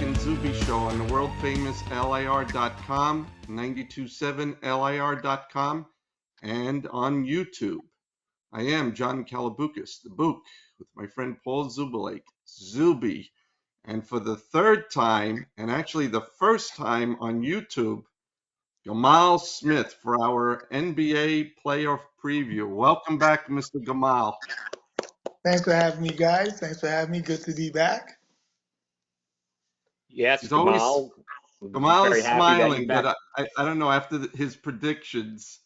Bouk and Zoobie show on the world famous LIR.com, 927LIR.com, and on YouTube. I am John Kalaboukas, the Bouk, with my friend Paul Zubulake, Zoobie. And for the third time, and actually the first time on YouTube, Gamal Smith for our NBA playoff preview. Welcome back, Mr. Gamal. Thanks for having me, guys. Thanks for having me. Good to be back. Yes, He's always Gamal very is happy that you're smiling, back. but I don't know, after his predictions,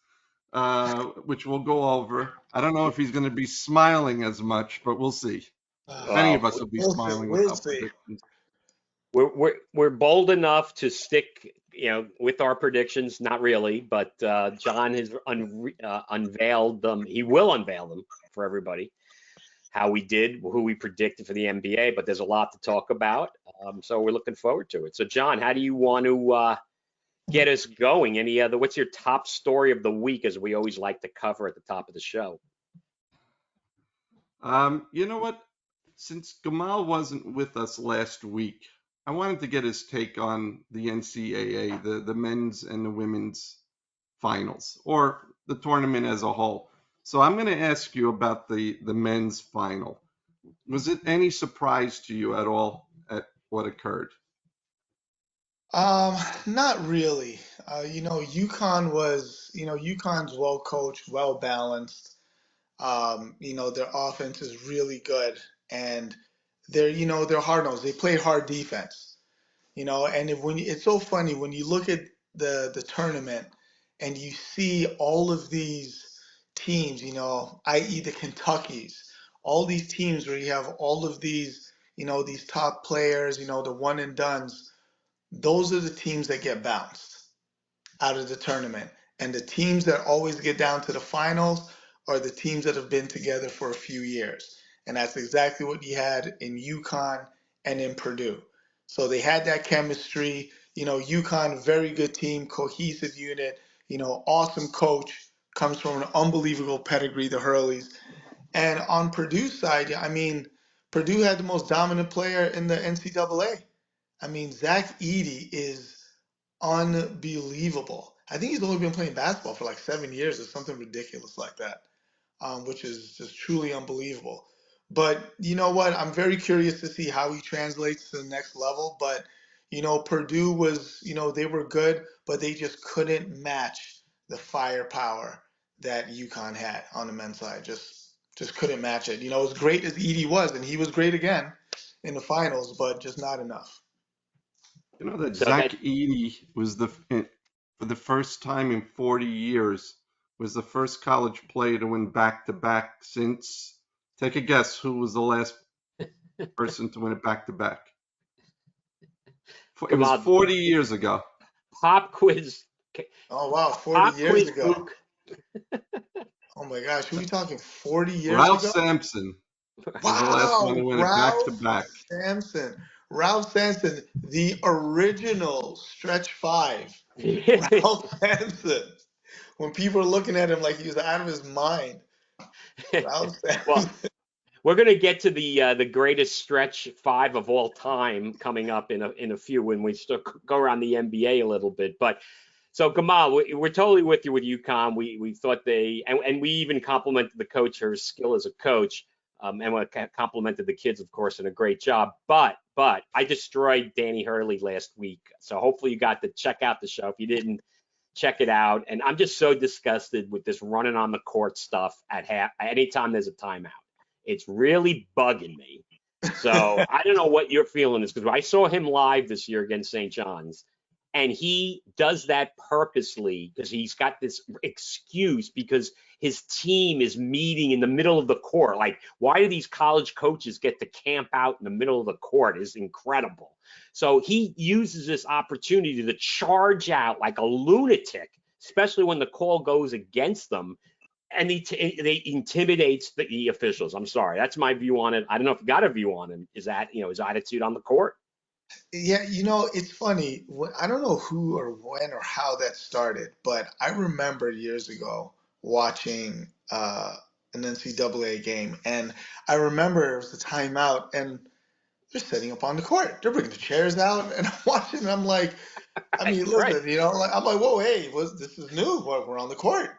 which we'll go over, I don't know if he's going to be smiling as much, but we'll see. If any of us will be smiling with our predictions. We're bold enough to stick, with our predictions. Not really, but John has unveiled them. He will unveil them for everybody. How we did, who we predicted for the NBA, but there's a lot to talk about. So we're looking forward to it. So John, how do you want to get us going? What's your top story of the week, as we always like to cover at the top of the show? You know what? Since Gamal wasn't with us last week, I wanted to get his take on the NCAA, the men's and the women's finals, or the tournament as a whole. So I'm going to ask you about the men's final. Was it any surprise to you at all at what occurred? Not really. UConn's well coached, well balanced. Their offense is really good, and they're hard nosed. They play hard defense. And it's so funny when you look at the tournament and you see all of these teams, i.e. the Kentuckys, all these teams where you have all of these, these top players, the one and dones. Those are the teams that get bounced out of the tournament. And the teams that always get down to the finals are the teams that have been together for a few years. And that's exactly what you had in UConn and in Purdue. So they had that chemistry. UConn, very good team, cohesive unit, awesome coach, comes from an unbelievable pedigree, the Hurleys. And on Purdue's side, Purdue had the most dominant player in the NCAA. Zach Edey is unbelievable. I think he's only been playing basketball for like 7 years or something ridiculous like that, which is just truly unbelievable. But you know what? I'm very curious to see how he translates to the next level. But, Purdue was, they were good, but they just couldn't match the firepower that UConn had on the men's side. Just couldn't match it. As great as Edey was, and he was great again in the finals, but just not enough. You know that Zach Edey was for the first time in 40 years, was the first college player to win back-to-back since, take a guess, who was the last person to win it back-to-back? It was 40 years ago. Pop quiz. Oh, wow, 40 years ago. Oh, my gosh, who are we talking, 40 years ago? Ralph Sampson was the last one to win it back-to-back. Ralph Sampson, the original stretch five. Ralph Sampson. When people are looking at him like he was out of his mind. Ralph Sampson. Well, we're going to get to the greatest stretch five of all time coming up in a few when we go around the NBA a little bit. But so Gamal, we're totally with you with UConn. We thought and we even complimented the coach, her skill as a coach. And we complimented the kids, of course, in a great job. But I destroyed Danny Hurley last week. So hopefully you got to check out the show. If you didn't, check it out. And I'm just so disgusted with this running on the court stuff anytime there's a timeout. It's really bugging me. So I don't know what your feeling is, because I saw him live this year against St. John's. And he does that purposely because he's got this excuse because his team is meeting in the middle of the court. Like, why do these college coaches get to camp out in the middle of the court is incredible. So he uses this opportunity to charge out like a lunatic, especially when the call goes against them. And they intimidates the officials. I'm sorry. That's my view on it. I don't know if you got a view on him. Is that, his attitude on the court? Yeah, it's funny. I don't know who or when or how that started, but I remember years ago watching an NCAA game, and I remember it was a timeout, and they're setting up on the court. They're bringing the chairs out, and I'm watching. And I'm like, I mean, Right. listen, I'm like, whoa, hey, this is new. We're on the court.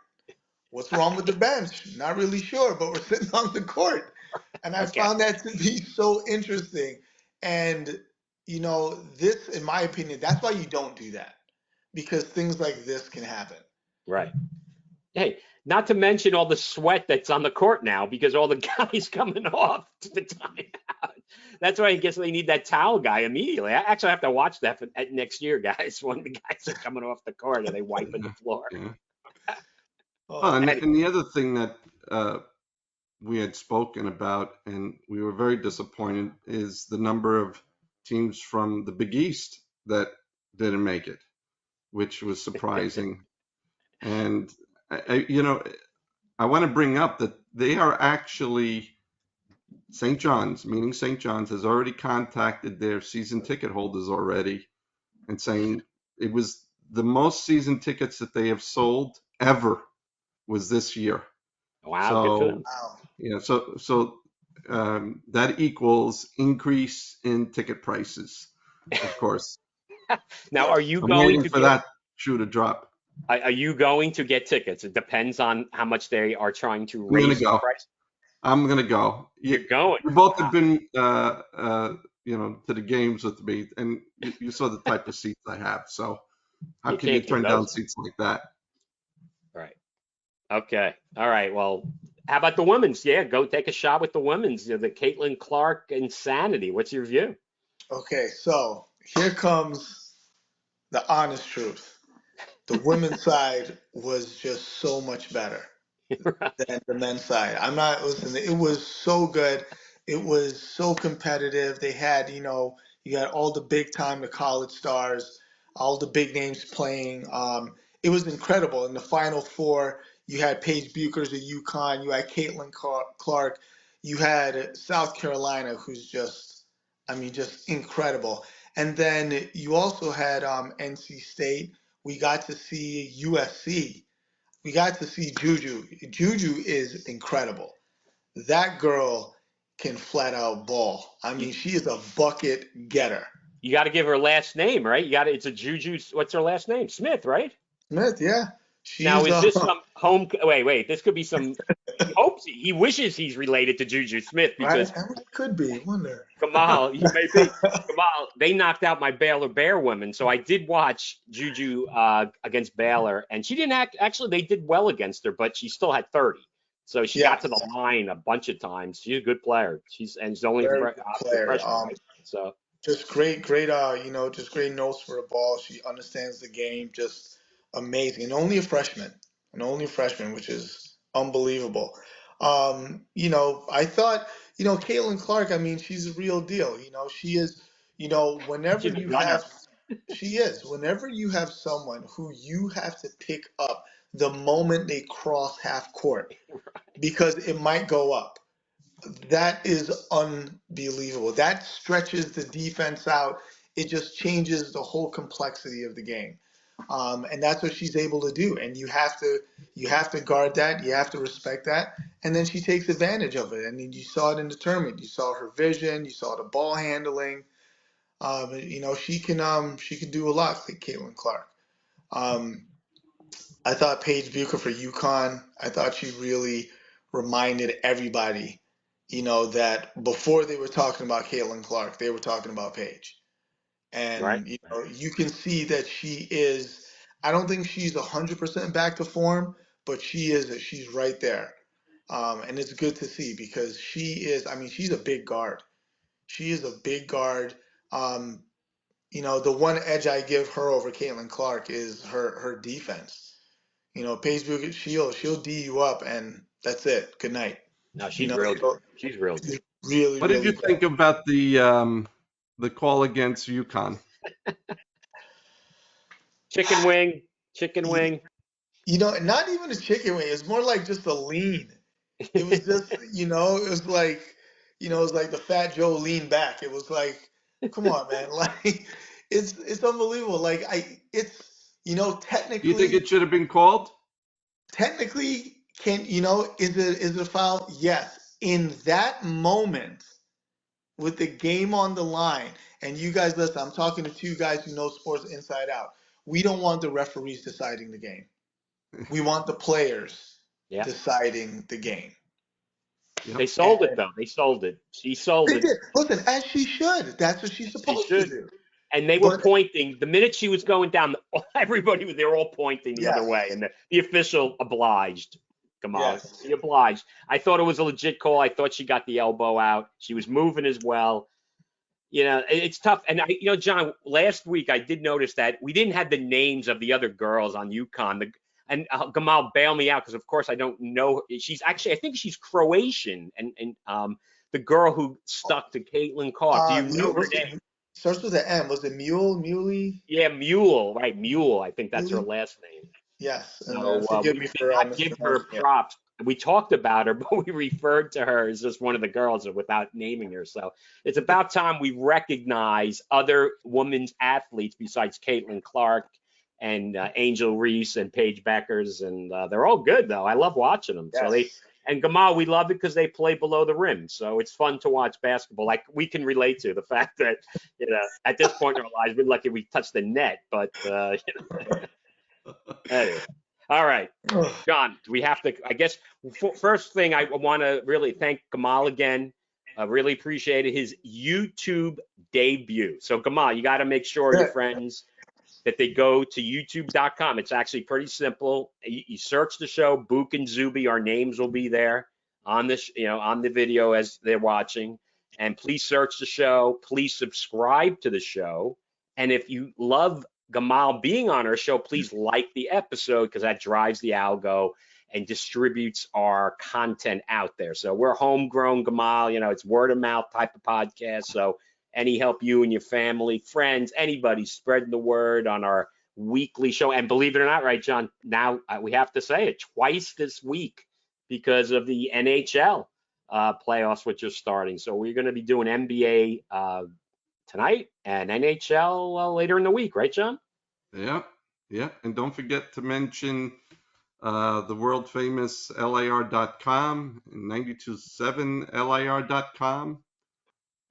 What's wrong with the bench? Not really sure, but we're sitting on the court. And I Okay. found that to be so interesting. And, this, in my opinion, that's why you don't do that, because things like this can happen. Right. Hey, not to mention all the sweat that's on the court now because all the guys coming off to the timeout. That's why I guess they need that towel guy immediately. I actually have to watch that next year, guys. When the guys are coming off the court and they wiping the floor. Yeah. Oh, Well, And and the other thing that we had spoken about, and we were very disappointed, is the number of teams from the Big East that didn't make it, which was surprising. And I want to bring up that they are actually St. John's, meaning St. John's, has already contacted their season ticket holders already and saying it was the most season tickets that they have sold ever was this year. wow, good for them. wow. Yeah, so that equals increase in ticket prices, of course. Now, are you I'm going waiting to for get? that shoe to drop. Are you going to get tickets? It depends on how much they are trying to I'm gonna raise the go. price. I'm gonna go. You're going. You both Wow. have been, to the games with me, and you saw the type of seats I have. So how You can you can't give turn down those. seats like that? Right. Okay. All right. Well, how about the women's? Yeah, go take a shot with the women's. The Caitlin Clark insanity. What's your view? Okay, so here comes the honest truth. The women's side was just so much better than the men's side. I'm not listening. It was so good. It was so competitive. They had, you had all the big time, the college stars, all the big names playing. It was incredible. In the Final Four, you had Paige Buchers at UConn. You had Caitlin Clark. You had South Carolina, who's just, just incredible. And then you also had NC State. We got to see USC. We got to see Juju. Juju is incredible. That girl can flat out ball. You, She is a bucket getter. you got to give her last name, right? You got to. It's a Juju. What's her last name? Smith, right? Smith, yeah. Now, She's is this some home? Wait. This could be some. He hopes he wishes he's related to Juju Smith right. because It could be. Wonder. Gamal, you may be. Gamal, they knocked out my Baylor Bear women, so I did watch Juju against Baylor, and she didn't actually. They did well against her, but she still had 30, so she got Yes, to the line a bunch of times. She's a good player. She's only very good obviously a player. freshman, right? So Just great. Just great notes for the ball. She understands the game. Just amazing. And only a freshman, which is unbelievable. I thought, Caitlin Clark. She's a real deal. She is. Whenever she's a you gunner. have, she is. Whenever you have someone who you have to pick up the moment they cross half court, because it might go up. That is unbelievable. That stretches the defense out. It just changes the whole complexity of the game, and that's what she's able to do. And you have to guard that. You have to respect that. And then she takes advantage of it. And then you saw it in the tournament. You saw her vision. You saw the ball handling. She can do a lot, like Caitlin Clark. Um, I thought Paige Bucher for UConn. I thought she really reminded everybody, that before they were talking about Caitlin Clark, they were talking about Paige. Right? And you can see that she is. I don't think she's 100% back to form, but she is. She's right there, and it's good to see because she is. She's a big guard. She is a big guard. Um, the one edge I give her over Caitlin Clark is her defense. Paige Bucher, she'll D you up, and that's it. Good night. No, You she's know, real so good. She's real she's good. really, What did really you good. think about the call against UConn? Chicken wing, chicken You, wing. not even a chicken wing. It's more like just a lean. It was just, it was like the Fat Joe lean back. It was like, come on, man. Like, it's unbelievable. Like, Do you think technically, it should have been called? is it a foul? Yes. In that moment, with the game on the line, and you guys listen, I'm talking to two guys who know sports inside out. We don't want the referees deciding the game. We want the players Yeah. deciding the game. Yep. They sold it though. They sold it. She sold They it. did. Listen, as she should. That's what she's She supposed to should. do. And they were But pointing the minute she was going down. Everybody, they were all pointing the other way, yes, and the official obliged. Gamal, yes. he obliged. I thought it was a legit call. I thought she got the elbow out. She was moving as well. It's tough. And John, last week I did notice that we didn't have the names of the other girls on UConn. And Gamal bailed me out because, of course, I don't know. She's actually, I think she's Croatian, and the girl who stuck to Caitlin Clark. Do you know her name? Starts with an M. Was it Muley? Yeah, Mule, right? Mule. I think that's her Muley? last name. Yes. And So forgive we me did for not give her mispronouncing it. props. We talked about her, but we referred to her as just one of the girls without naming her. So it's about time we recognize other women's athletes besides Caitlin Clark and Angel Reese and Paige Beckers, and they're all good though. I love watching them. Yes. And Gamal, we love it because they play below the rim. So it's fun to watch basketball. Like we can relate to the fact that, at this point in our lives, we're lucky we touched the net. But, anyway. All right, John, we have to, I guess, first thing I want to really thank Gamal again. I really appreciated his YouTube debut. So Gamal, you got to make sure your friends that they go to youtube.com. It's actually pretty simple. You search the show, Bouk and Zoobie. Our names will be there on this, on the video as they're watching. And please search the show. Please subscribe to the show. And if you love Gamal being on our show, please like the episode because that drives the algo and distributes our content out there. So we're homegrown, Gamal. It's word of mouth type of podcast. So any help you and your family, friends, anybody spreading the word on our weekly show. And believe it or not, right, John, now we have to say it twice this week because of the NHL playoffs, which are starting. So we're going to be doing NBA tonight and NHL later in the week, right, John? Yeah. Yeah. And don't forget to mention the world famous LAR.com and 927 LAR.com.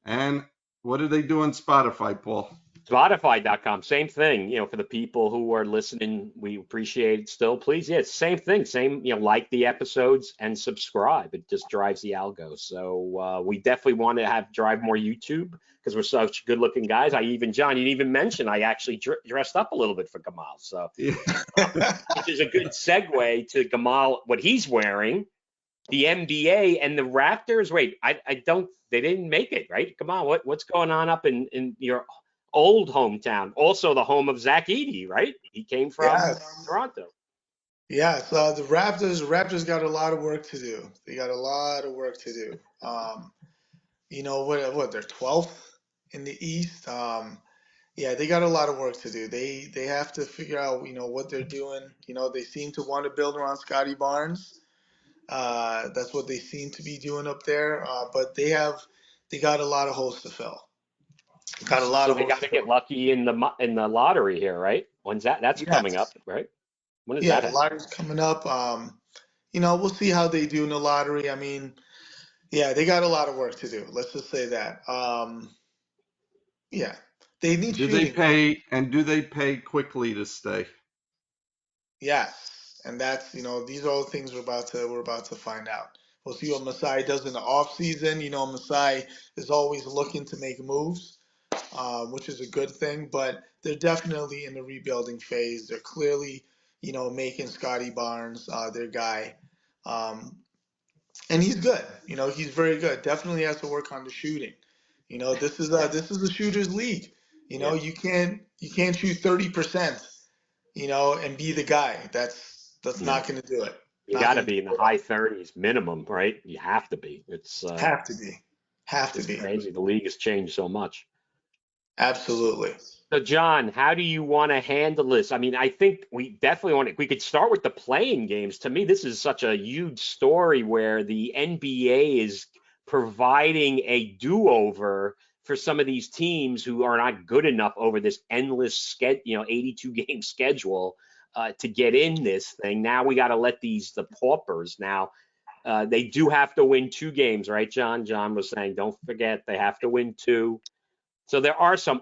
And what do they do on Spotify, Paul? Spotify.com, same thing. For the people who are listening, we appreciate it still. Please, yeah, same thing. Same, like the episodes and subscribe. It just drives the algo. So we definitely want to drive more YouTube because we're such good looking guys. John, you didn't even mention I actually dressed up a little bit for Gamal. So, Yeah. which is a good segue to Gamal, what he's wearing. The NBA and the Raptors. Wait, they didn't make it, right? Come on, what's going on up in your old hometown? Also the home of Zach Edey, right? He came from Toronto. Yeah, so the Raptors got a lot of work to do. They got a lot of work to do. What they're 12th in the East. Yeah, they got a lot of work to do. They have to figure out, what they're doing. They seem to want to build around Scotty Barnes. That's what they seem to be doing up there. But they got a lot of holes to fill. Got a lot So of they holes got to to get fill. lucky in the lottery here, right? When's that? That's coming up, Yes. right? When is Yeah, that the happening? lottery's coming up. We'll see how they do in the lottery. I mean, yeah, they got a lot of work to do. Let's just say that. Yeah, they need Do they shooting. do they pay quickly to stay? Yes, and that's these are all the things we're about to find out. We'll see what Masai does in the off season. Masai is always looking to make moves, which is a good thing. But they're definitely in the rebuilding phase. They're clearly making Scotty Barnes their guy, and he's good. He's very good. Definitely has to work on the shooting. This is a shooter's league. Yeah. You can't shoot 30%. And be the guy. That's No. not going to do it. You Not got to going to be in do the it at all. high 30s minimum, right? You have to be. It's Have to be. Have to it's be. crazy. The league has changed so much. Absolutely. So, John, how do you want to handle this? I mean, I think we definitely we could start with the playing games. To me, this is such a huge story where the NBA is providing a do-over for some of these teams who are not good enough over this endless 82 game schedule to get in this thing. Now we got to let the paupers now They do have to win 2 games, right, John? John was saying, don't forget, they have to win 2. So there are some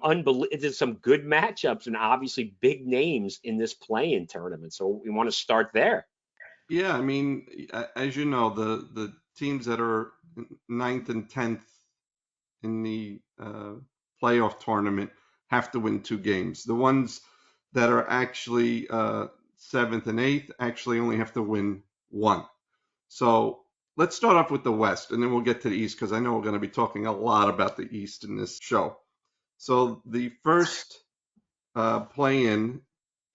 there's some good matchups and obviously big names in this play-in tournament. So we want to start there. Yeah, I mean, as you know, the teams that are 9th and 10th in the playoff tournament have to win 2 games. The ones that are actually 7th and 8th actually only have to win 1. So let's start off with the West, and then we'll get to the East, because I know we're going to be talking a lot about the East in this show. So the first play-in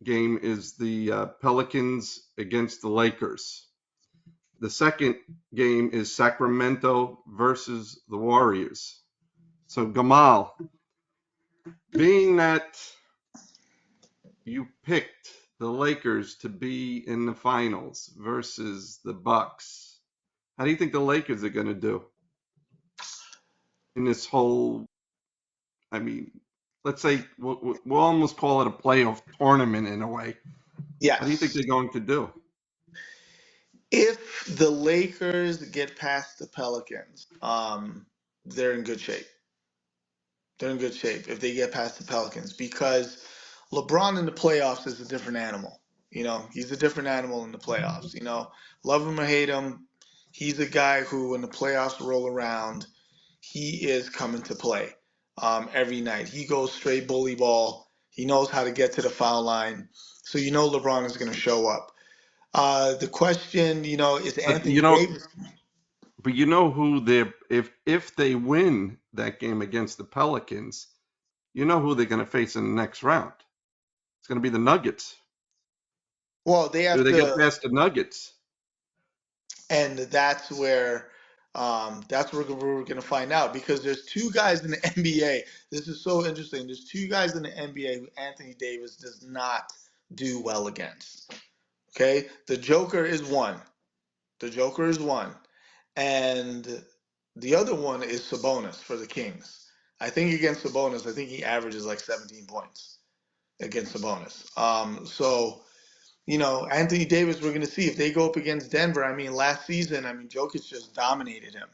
game is the Pelicans against the Lakers. The second game is Sacramento versus the Warriors. So Gamal, being that you picked the Lakers to be in the finals versus the Bucks, how do you think the Lakers are going to do in this whole, I mean, let's say we'll almost call it a playoff tournament in a way. How do you think Yes. they're going to do? If the Lakers get past the Pelicans, they're in good shape. They're in good shape if they get past the Pelicans, because LeBron in the playoffs is a different animal. He's a different animal in the playoffs. Love him or hate him, he's a guy who, when the playoffs roll around, he is coming to play every night. He goes straight bully ball. He knows how to get to the foul line. So LeBron is going to show up. The question, is But Anthony Davis. you know who they're if they win that game against the Pelicans, you know who they're going to face in the next round. It's going to be the Nuggets. Well, they Do have they get to, past the Nuggets? and that's where we're going to find out, because there's 2 guys in the NBA. This is so interesting. There's 2 guys in the NBA who Anthony Davis does not do well against. Okay, the Joker is one. The Joker is one, and the other one is Sabonis for the Kings. I think against Sabonis, I think he averages like 17 points against Sabonis. Anthony Davis, we're going to see if they go up against Denver. I mean, last season, Jokic just dominated him.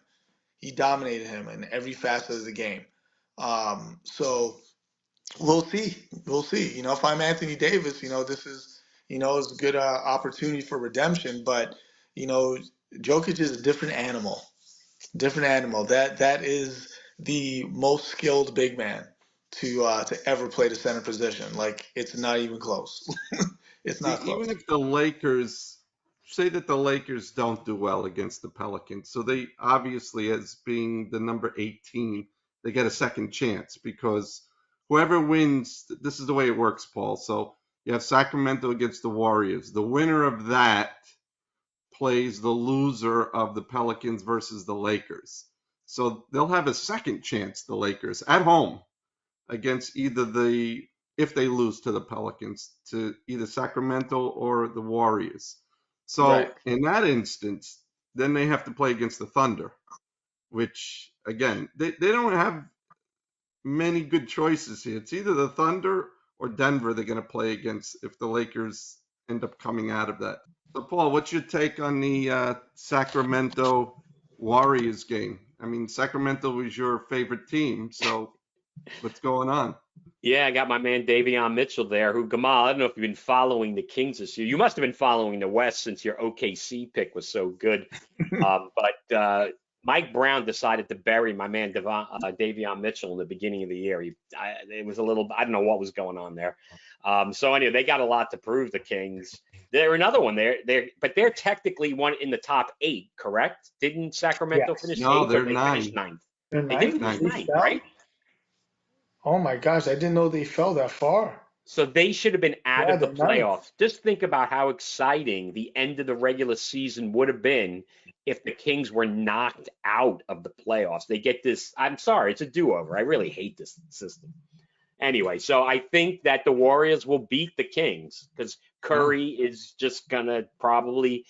He dominated him in every facet of the game. So we'll see. We'll see. If I'm Anthony Davis, this is a good opportunity for redemption. But Jokic is a different animal. Different animal. That is the most skilled big man to ever play the center position. Like, it's not even close. It's not Even close. if the Lakers say that the Lakers don't do well against the Pelicans, so they obviously, as being the number 18, they get a second chance, because whoever wins, this is the way it works, Paul. So you have Sacramento against the Warriors. The winner of that plays the loser of the Pelicans versus the Lakers. So they'll have a second chance, the Lakers, at home against if they lose to the Pelicans, to either Sacramento or the Warriors. Right. So in that instance, then they have to play against the Thunder, which, again, they don't have many good choices here. It's either the Thunder or Denver they're going to play against if the Lakers end up coming out of that. So, Paul, what's your take on the Sacramento Warriors game? I mean, Sacramento was your favorite team, so what's going on? Yeah, I got my man Davion Mitchell there, who, Gamal, I don't know if you've been following the Kings this year. You must have been following the West since your OKC pick was so good. But Mike Brown decided to bury my man Davion Mitchell in the beginning of the year. It was a little, I don't know what was going on there. So anyway, they got a lot to prove, the Kings. They're another one. But they're technically one in the top 8, correct? Didn't Sacramento Yes. finish No, 8th, or they're they finished 9. 9th? They're They did ninth. finish Ninth. They 9th, fell. right? Oh my gosh, I didn't know they fell that far. So they should have been out Yeah, of the they're ninth. playoffs. Just think about how exciting the end of the regular season would have been if the Kings were knocked out of the playoffs. They get this, I'm sorry, it's a do-over. I really hate this system. Anyway, so I think that the Warriors will beat the Kings because Oh, Curry is just going to probably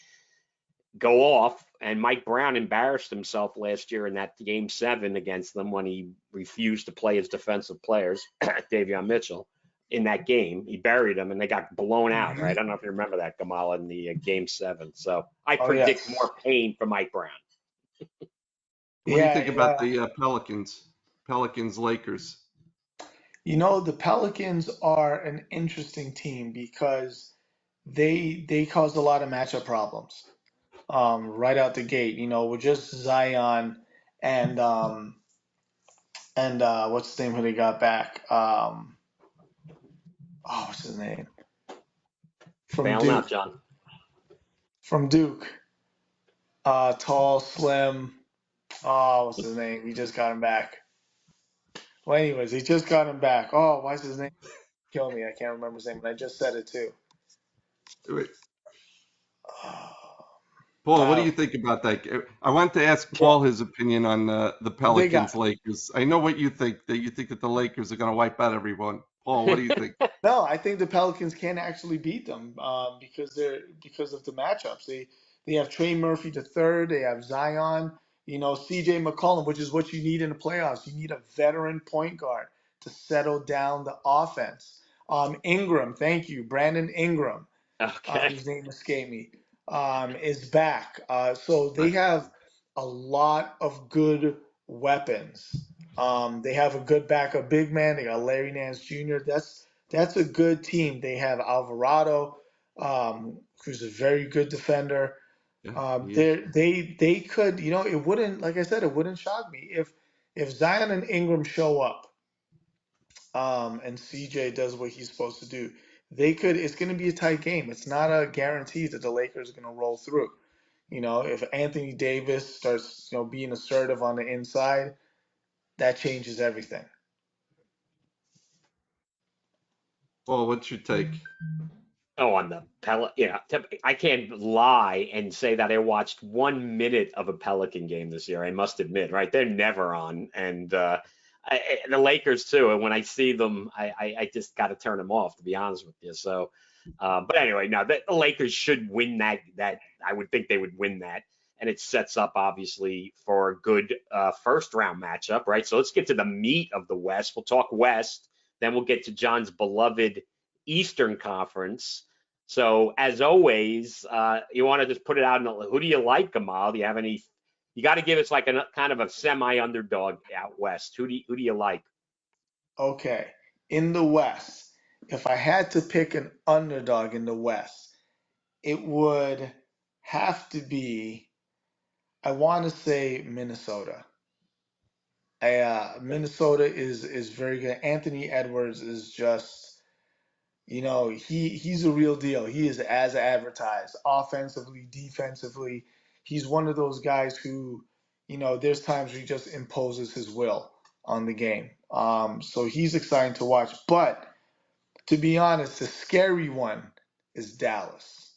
go off. And Mike Brown embarrassed himself last year in that game 7 against them when he refused to play his defensive players, Davion Mitchell. in that game. He buried them, and they got blown out, right? I Mhm. don't know if you remember that, Gamal, in the Game 7. So I Oh predict yes. more pain for Mike Brown. What do you think Yeah, about yeah. the Pelicans? Pelicans Lakers. The Pelicans are an interesting team because they caused a lot of matchup problems. Right out the gate, with just Zion and what's his name who they got back? What's his name? From Bailing out, Duke. John. From Duke. Tall, slim. Oh, what's his name? We just got him back. Well, anyways, he just got him back. Oh, why's his name? Kill me. I can't remember his name, and I just said it too. Wait, Oh, Paul, what do uh, you think about that? I want to ask yeah, Paul his opinion on the they got Pelicans Lakers. I know what you think, that you think that the Lakers are going to wipe out everyone. Paul, what do you think? No, I think the Pelicans can actually beat them because of the matchups. They have Trey Murphy the third. They have Zion. C.J. McCollum, which is what you need in the playoffs. You need a veteran point guard to settle down the offense. Ingram, thank you, Brandon Ingram, Okay. whose name escaped me, is back. So they Right. have a lot of good weapons. They have a good backup big man. They got Larry Nance Jr. That's a good team. They have Alvarado, who's a very good defender. Yeah, he is. They could, it wouldn't, like I said, it wouldn't shock me if Zion and Ingram show up, and CJ does what he's supposed to do. They could. It's going to be a tight game. It's not a guarantee that the Lakers are going to roll through. If Anthony Davis starts, being assertive on the inside, that changes everything. Paul, what's your take? Oh, on the I can't lie and say that I watched 1 minute of a Pelican game this year. I must admit, right? They're never on, and the Lakers too. And when I see them, I just got to turn them off, to be honest with you. So, but anyway, no, the Lakers should win that. That I would think they would win that, and it sets up obviously for a good first round matchup, right? So let's get to the meat of the West. We'll talk West, then we'll get to John's beloved Eastern Conference. So as always, you want to just put it out in who do you like, Gamal? Do you have any? You got to give us like a kind of a semi underdog out west. Who do you like? Okay, in the West, if I had to pick an underdog in the West, it would have to be. I want to say Minnesota. Minnesota is very good. Anthony Edwards is just, he's a real deal. He is as advertised, offensively, defensively. He's one of those guys who, there's times where he just imposes his will on the game. So he's exciting to watch. But to be honest, the scary one is Dallas.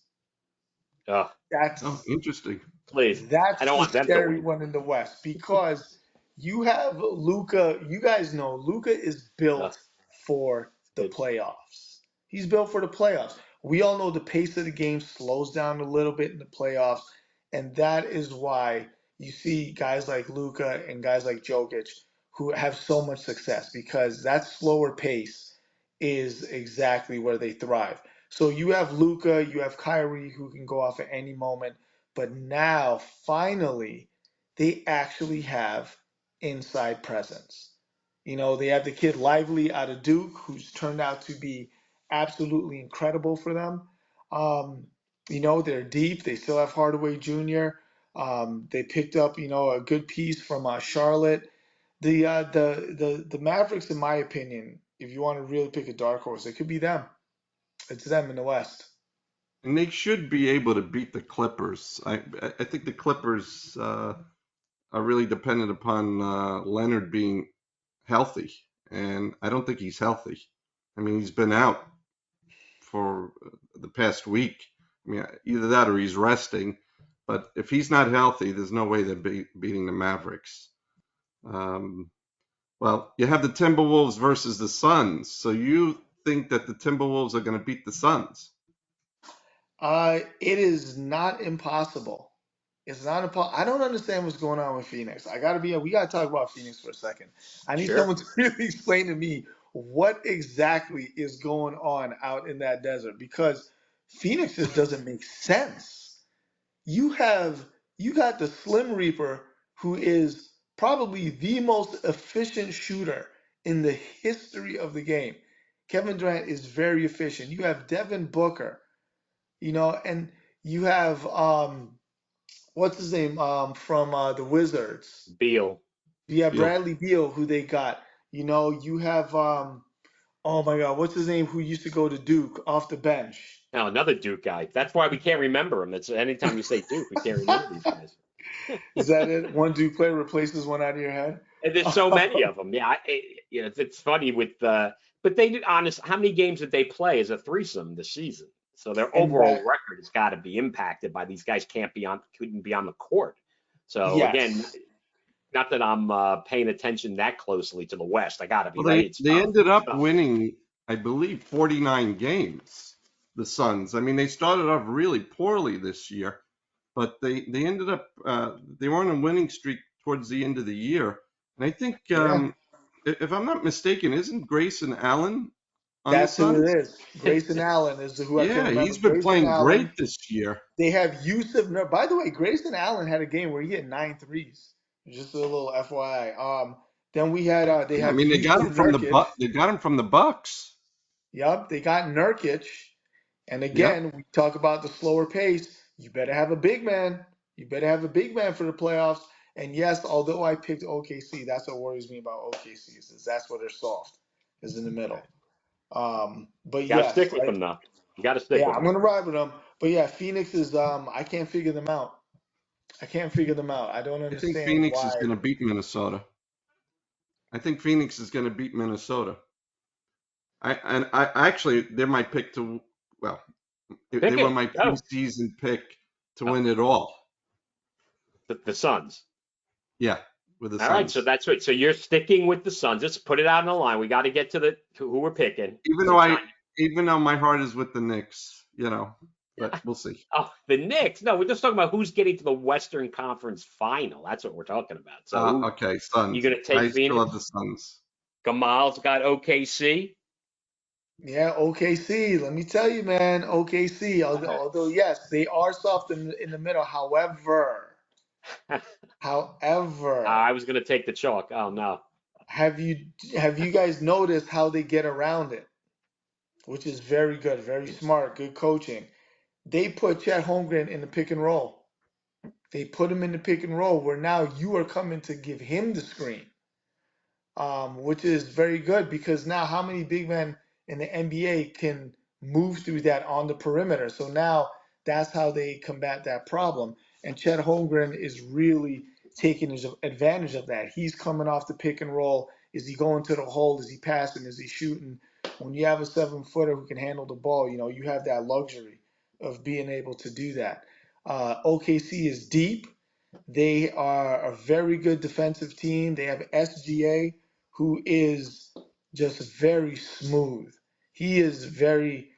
Oh, Oh, That's interesting. please, I That's don't the want them to scary win. one in the West because you have Luka. You guys know Luka is Oh, built for the good. playoffs. He's built for the playoffs. We all know the pace of the game slows down a little bit in the playoffs, and that is why you see guys like Luka and guys like Jokic who have so much success because that slower pace is exactly where they thrive. So you have Luka, you have Kyrie who can go off at any moment. But now, finally, they actually have inside presence. They have the kid Lively out of Duke, who's turned out to be absolutely incredible for them. They're deep. They still have Hardaway Jr. They picked up, a good piece from Charlotte. The Mavericks, in my opinion, if you want to really pick a dark horse, it could be them. It's them in the West. And they should be able to beat the Clippers. I think the Clippers are really dependent upon Leonard being healthy, and I don't think he's healthy. I mean, he's been out for the past week. I mean, either that or he's resting. But if he's not healthy, there's no way they're beating the Mavericks. Um, well, you have the Timberwolves versus the Suns. So you think that the Timberwolves are going to beat the Suns? It is not impossible. It's not impossible. I don't understand what's going on with Phoenix. We gotta talk about Phoenix for a second. I need Sure. someone to really explain to me what exactly is going on out in that desert, because Phoenix just doesn't make sense. You have you got the Slim Reaper, who is probably the most efficient shooter in the history of the game. Kevin Durant is very efficient. You have Devin Booker, and you have what's his name from the Wizards. Beal. Yeah, Beal. Bradley Beal, who they got. You have oh my God, what's his name? Who used to go to Duke off the bench? Now another Duke guy. That's why we can't remember him. It's anytime you say Duke, we can't remember these guys. Is that it? One Duke player replaces one out of your head? And there's so many of them. Yeah, it's funny with but they did honest. How many games did they play as a threesome this season? So their And overall that, record has got to be impacted by these guys couldn't be on the court. So again, yes. not that I'm paying attention that closely to the West. I got to be Well, right. they It's they tough. ended It's up tough. winning, I believe, 49 games. The Suns. I mean, they started off really poorly this year, but they ended up they were on a winning streak towards the end of the year. And I think, Yeah, if I'm not mistaken, isn't Grayson Allen on the that's who Suns? it is. Grayson Allen is who I couldn't Yeah, remember. he's been Grayson playing great Allen. this year. They have Yusuf Nur. By the way, Grayson Allen had a game where he hit 9 threes. Just a little FYI. Then they I have mean, they got Yusuf him from the Nurkic. They got him from the Bucks. Yup, they got Nurkic. And Yep. again, we talk about the slower pace. You better have a big man. You better have a big man for the playoffs. And yes, although I picked OKC, that's what worries me about OKC is that's where they're soft, is in the middle. But Got to yes, stick with them though. You got to stick yeah, with I'm them. gonna ride with them. But yeah, Phoenix is I can't figure them out. I can't figure them out. I don't I think understand Phoenix is why. going to beat Minnesota. I think Phoenix is going to beat Minnesota. I actually they're my pick to well, they Pick were it. my Go. preseason pick to Oh, win it all. the Suns. Yeah, with the All right, so Suns. that's right. So you're sticking with the Suns. Let's put it out on the line. We got to get to who we're picking. Even So though I John, even though my heart is with the Knicks, but we'll see. oh, the Knicks. No, we're just talking about who's getting to the Western Conference Final. That's what we're talking about. So who Okay, you Suns. gonna take I still have Phoenix? the Suns. Gamal's got OKC. Yeah, OKC. Let me tell you, man, OKC. Although yes, they are soft in the middle. However, I was gonna take the chalk. Oh no. have you have you guys noticed how they get around it? Which is very good, very smart, good coaching. They put Chet Holmgren in the pick and roll. They put him in the pick and roll where now you are coming to give him the screen, which is very good because now how many big men in the NBA can move through that on the perimeter? So now that's how they combat that problem. And Chet Holmgren is really taking advantage of that. He's coming off the pick and roll. Is he going to the hole? Is he passing? Is he shooting? When you have a 7-footer who can handle the ball, you have that luxury of being able to do that. OKC is deep. They are a very good defensive team. They have SGA, who is just very smooth. He is very.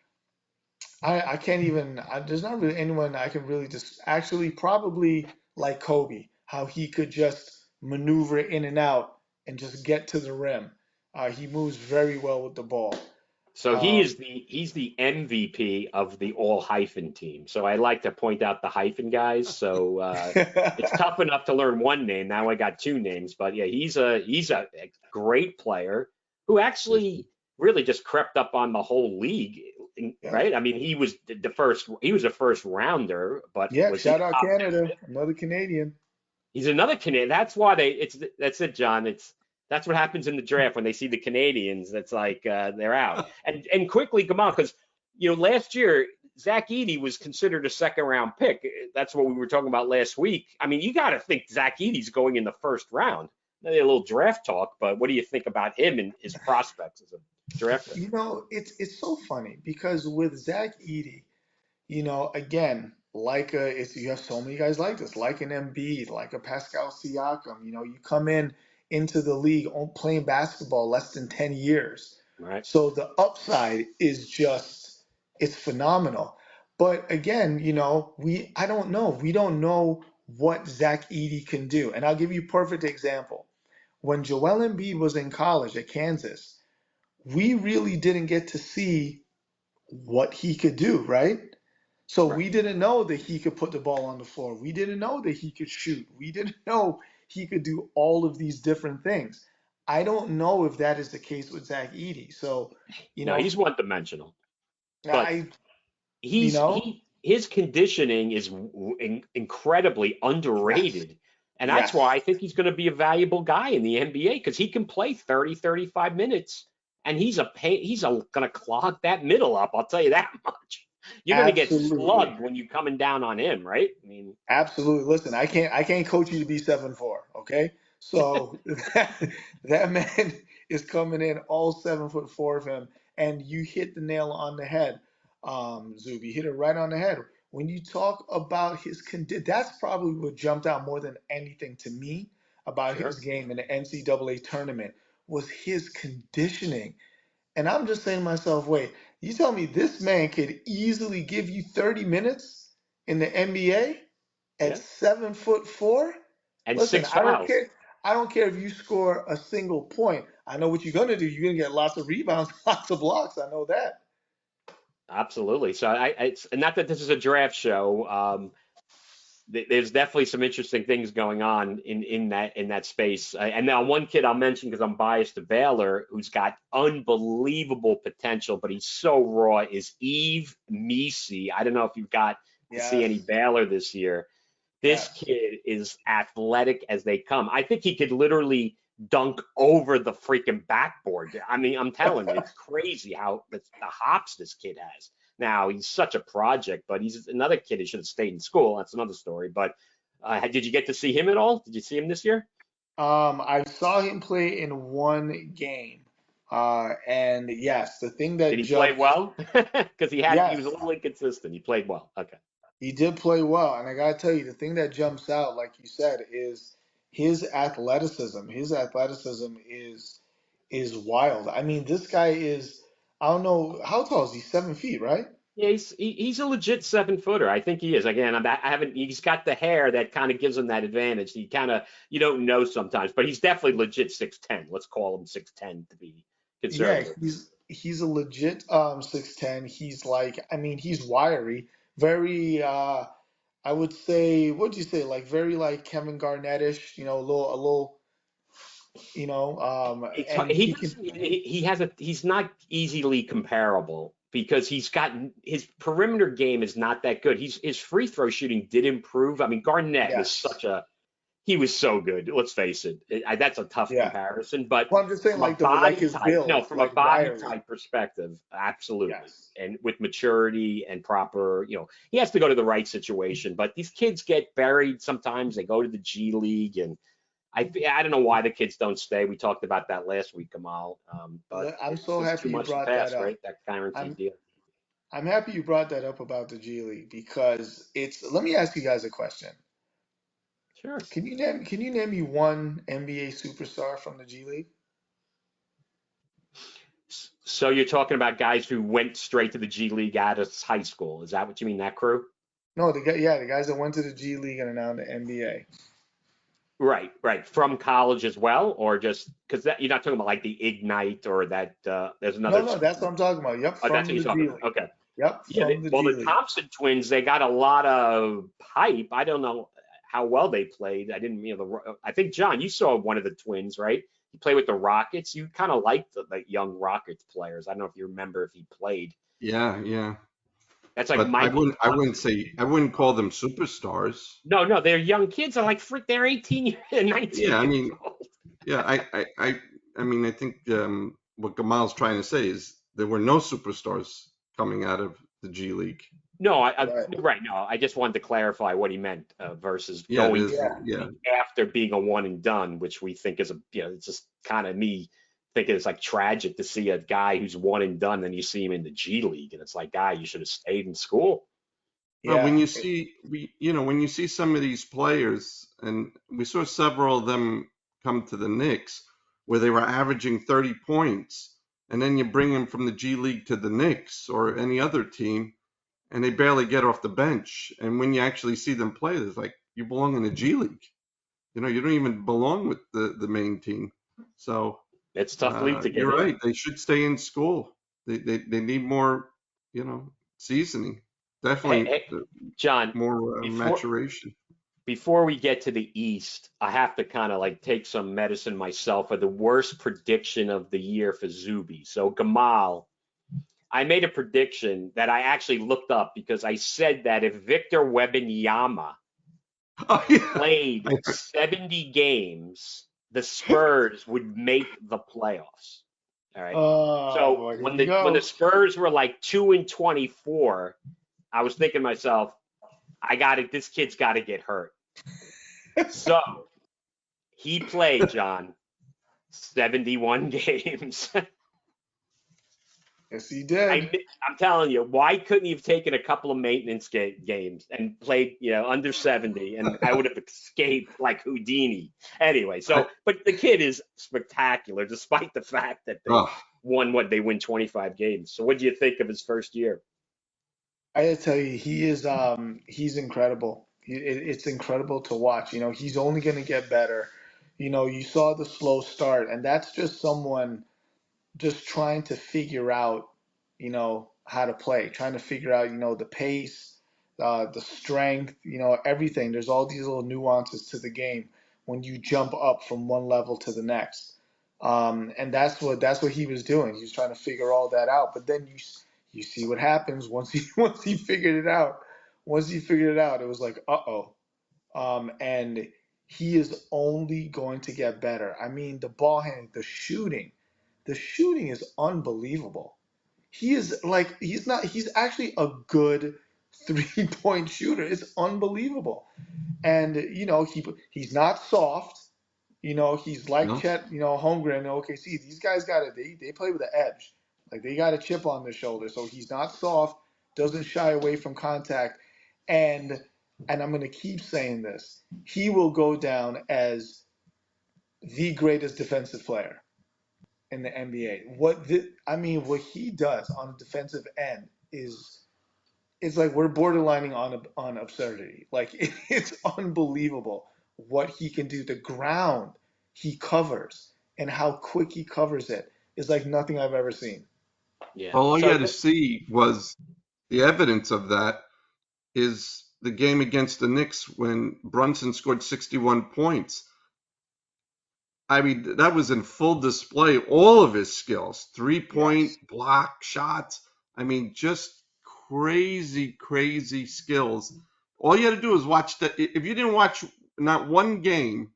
I can't even. There's not really anyone I can really just actually probably like Kobe, how he could just maneuver in and out and just get to the rim. He moves very well with the ball. So Um, he's the MVP of the all hyphen team. So I like to point out the hyphen guys. So it's tough enough to learn one name. Now I got two names, but yeah, he's a great player who actually really just crept up on the whole league, yeah, right? I mean, he was a first rounder, but yeah. was he Shout out a top 10 Canada, pick? another Canadian. He's another Canadian. That's why that's it, John. That's what happens in the draft when they see the Canadians. That's like they're out. And quickly, come on, because last year Zach Edey was considered a second round pick. That's what we were talking about last week. I mean, you got to think Zach Edey's going in the first round. Maybe a little draft talk, but what do you think about him and his prospects as a draft pick? It's so funny because with Zach Edey, again, like you have so many guys like this, like an Embiid, like a Pascal Siakam. You come into the league playing basketball less than 10 years, Right? so the upside is just it's phenomenal. But again, I don't know. We don't know what Zach Edey can do, and I'll give you a perfect example. When Joel Embiid was in college at Kansas, we really didn't get to see what he could do, right? So Right. we didn't know that he could put the ball on the floor. We didn't know that he could shoot. We didn't know he could do all of these different things. I don't know if that is the case with Zach Edey. So, you No, know, he's one dimensional, but I, you he's know, he his conditioning is incredibly yes, underrated. And that's why yes, I think he's going to be a valuable guy in the NBA because he can play 30, 35 minutes and he's going to clog that middle up. I'll tell you that much. You're going to get absolutely. slugged when you're coming down on him, right? I mean, Absolutely. Listen, I can't coach you to be 7'4", okay? So that man is coming in all 7'4" of him, and you hit the nail on the head, Zuby. Hit it right on the head. When you talk about his that's probably what jumped out more than anything to me about his sure. game in the NCAA tournament was his conditioning. And I'm just saying to myself, wait, you tell me this man could easily give you 30 minutes in the NBA at Yeah. 7'4"? And Listen, six I don't fouls. care. I don't care if you score a single point. I know what you're gonna do. You're gonna get lots of rebounds, lots of blocks. I know that. Absolutely. So it's and not that this is a draft show. There's definitely some interesting things going on in that space. And now one kid I'll mention because I'm biased to Baylor, who's got unbelievable potential, but he's so raw, is Eve Misi. I don't know if you've got to see any Yes, Baylor this year. This yes. kid is athletic as they come. I think he could literally dunk over the freaking backboard. I mean, I'm telling you, it's crazy how the hops this kid has. Now, he's such a project, but he's another kid who should have stayed in school. That's another story. But did you get to see him at all? Did you see him this year? I saw him play in one game. And yes, the thing Did that he play jumps, well? Because he was a yes, little inconsistent. He played well. Okay. he did play well, and I gotta tell you, the thing that jumps out, like you said, is his athleticism. His athleticism is wild. I mean, this guy is, I don't know, how tall is he? 7 feet, right? Yeah, he's a legit 7 footer. I think he is. Again, I haven't. He's got the hair that kind of gives him that advantage. He kind of you don't know sometimes, but he's definitely legit 6'10". Let's call him 6'10" to be Yeah, conservative. he's a legit 6'10". He's like, I mean, he's wiry, very I would say, what'd you say? Like very like Kevin Garnettish, a little, and He he can, doesn't. He has a. He's not easily comparable because he's got his perimeter game is not that good. His free throw shooting did improve. I mean, Garnett was yes, such a he was so good. Let's face it. That's a tough yeah. comparison, but Well, I'm just saying from a like like body his type, no, build, from a like body wiry. type perspective, absolutely. Yes. And with maturity and proper, he has to go to the right situation. But these kids get buried sometimes. They go to the G League, and I don't know why the kids don't stay. We talked about that last week, Gamal. But I'm it's so just too happy you much to brought that pass, up. right? That guaranteed I'm deal. I'm happy you brought that up about the G League because let me ask you guys a question. Sure. Can you name me one NBA superstar from the G League? So you're talking about guys who went straight to the G League out of high school. Is that what you mean, that crew? No, the guys that went to the G League and are now in the NBA. Right, right. From college as well, or just because you're not talking about like the Ignite or that. There's No, another no, that's what school. I'm talking about. Yep, Oh, that's from what you're the talking G about. League. Okay. Yep, Yeah. from the Well, G the League. Thompson twins, they got a lot of hype. I don't know how well they played. I didn't, I think John, you saw one of the twins, right? He played with the Rockets. You kind of liked the young Rockets players. I don't know if you remember if he played. Yeah, yeah. That's like But I Michael wouldn't I wouldn't Johnson. say I wouldn't call them superstars. No, no, they're young kids. Are like frick, they're 18 and 19 Yeah, I years mean, old. yeah, I mean, I think what Gamal's trying to say is there were no superstars coming out of the G League. No, Right. right. No, I just wanted to clarify what he meant versus Yeah, going there's to Yeah. the yeah, league after being a one and done, which we think is it's just kind of me thinking it's like tragic to see a guy who's one and done, then you see him in the G League, and it's like, guy, you should have stayed in school. well, when Yeah. you see when you see some of these players, and we saw several of them come to the Knicks where they were averaging 30 points, and then you bring them from the G League to the Knicks or any other team, and they barely get off the bench. And when you actually see them play, it's like you belong in the G League. You don't even belong with the main team. So It's a tough league to get You're in. right. They should stay in school. They need more, seasoning. Hey, Definitely hey, John, more before maturation. before we get to the East, I have to kind of like take some medicine myself for the worst prediction of the year for Zuby. So Gamal, I made a prediction that I actually looked up because I said that if Victor Wembanyama Oh yeah. played I, 70 games, the Spurs would make the playoffs. All right. Oh So boy, here when we the go. Spurs were like 2-24, I was thinking to myself, I got it. This kid's got to get hurt. So he played, John, 71 games. Yes, he did. I'm telling you, why couldn't he have taken a couple of maintenance games and played, under 70, and I would have escaped like Houdini. Anyway, I, but the kid is spectacular, despite the fact that they oh, they win 25 games. So what do you think of his first year? I gotta tell you, he's incredible. It's incredible to watch. He's only gonna get better. You saw the slow start, and that's just someone just trying to figure out, how to play, trying to figure out, the pace, the strength, everything. There's all these little nuances to the game when you jump up from one level to the next. And that's what he was doing. He was trying to figure all that out. But then you see what happens once he once he figured it out. Once he figured it out, it was like, uh-oh. And he is only going to get better. I mean, the ball handling, the shooting is unbelievable. He is like he's actually a good 3-point shooter. It's unbelievable. And he's not soft. He's like no, Chet, Holmgren in OKC. These guys they play with an edge. Like they got a chip on their shoulder. So he's not soft, doesn't shy away from contact. And I'm gonna keep saying this. He will go down as the greatest defensive player in the NBA. What he does on the defensive end is it's like we're borderlining on absurdity. Like it's unbelievable what he can do. The ground he covers and how quick he covers it is like nothing I've ever seen. Yeah. all you So had to see was the evidence of that is the game against the Knicks when Brunson scored 61 points. I mean, that was in full display, all of his skills, 3-point, Yes. block, shots. I mean, just crazy, crazy skills. All you had to do is watch that. If you didn't watch not one game,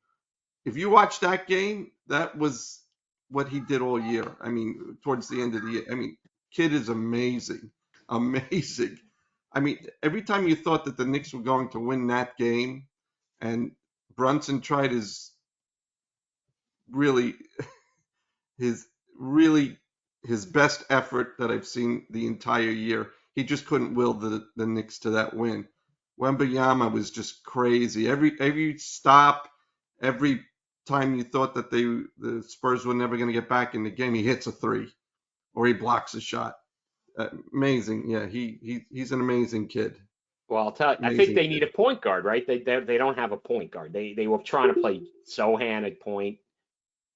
if you watched that game, that was what he did all year. I mean, towards the end of the year. I mean, kid is amazing. Amazing. I mean, every time you thought that the Knicks were going to win that game and Brunson tried really his really his best effort that I've seen the entire year. He just couldn't will the Knicks to that win. Wembanyama was just crazy. Every stop, every time you thought that the Spurs were never going to get back in the game, he hits a three or he blocks a shot. Amazing. Yeah, he's an amazing kid. well, I'll tell you, I think Amazing they need kid. a point guard, right? They don't have a point guard. They were trying to play Sohan at point.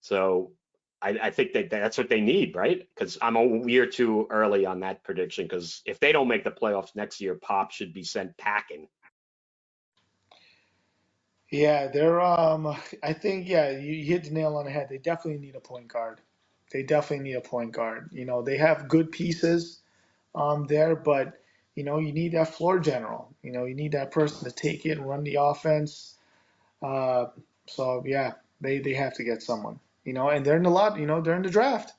So I think that that's what they need, right? Because I'm a year too early on that prediction. Because if they don't make the playoffs next year, Pop should be sent packing. Yeah, they're I think yeah, you hit the nail on the head. They definitely need a point guard. They definitely need a point guard. They have good pieces there, but you need that floor general. You need that person to take it and run the offense. Uh, so yeah, they have to get someone. And they're in the lot. They're in the draft,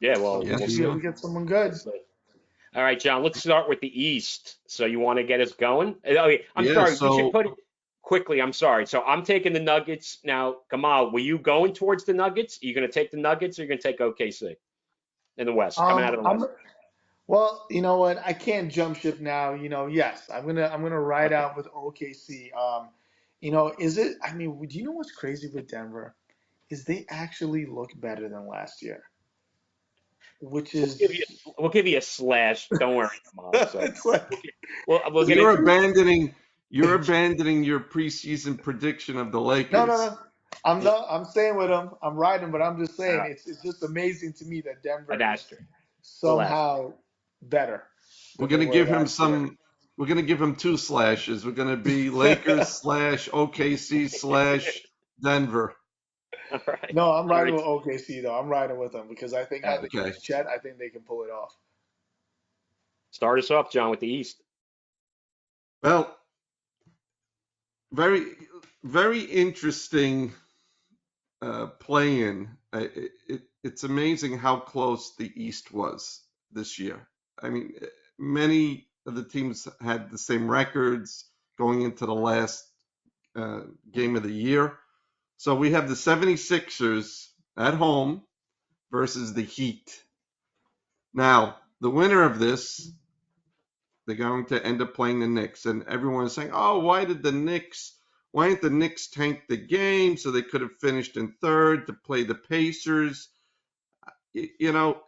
Yeah, so well, they Yes, we'll should be we able see. to are. get someone We'll good. see. All right, John, let's start with the East. So you want to get us going? Oh, yeah, I'm Yeah. sorry. We should So put it quickly. I'm sorry. So I'm taking the Nuggets. Now, Gamal, were you going towards the Nuggets? Are you going to take the Nuggets or are you going to take OKC in the West, coming out of the I'm West? Well, you know what? I can't jump ship now. Yes, I'm gonna ride Okay. out with OKC. Is it? I mean, do you know what's crazy with Denver? Is they actually look better than last year, which We'll give you is we'll give you a slash. Don't worry, Gamal. So it's like we'll it's get you're into crazy. abandoning you're abandoning your preseason prediction of the No, no, Lakers. no. I'm staying with them. I'm riding, but I'm just All saying right, it's just amazing to me that Denver an is asterisk, little asterisk. somehow better We're than they gonna were give him last year. some. We're gonna give him two slashes. We're gonna be Lakers slash OKC slash Denver. All right, No, I'm all riding right. with OKC though. I'm riding with them because I think All how right. they Okay. use Chet, I think they can pull it off. Start us off, John, with the East. Well, very very interesting play-in. It's amazing how close the East was this year. I mean, many of the teams had the same records going into the last game of the year. So we have the 76ers at home versus the Heat. Now, the winner of this, they're going to end up playing the Knicks. And everyone is saying, oh, why didn't the Knicks tank the game so they could have finished in third to play the Pacers? You know,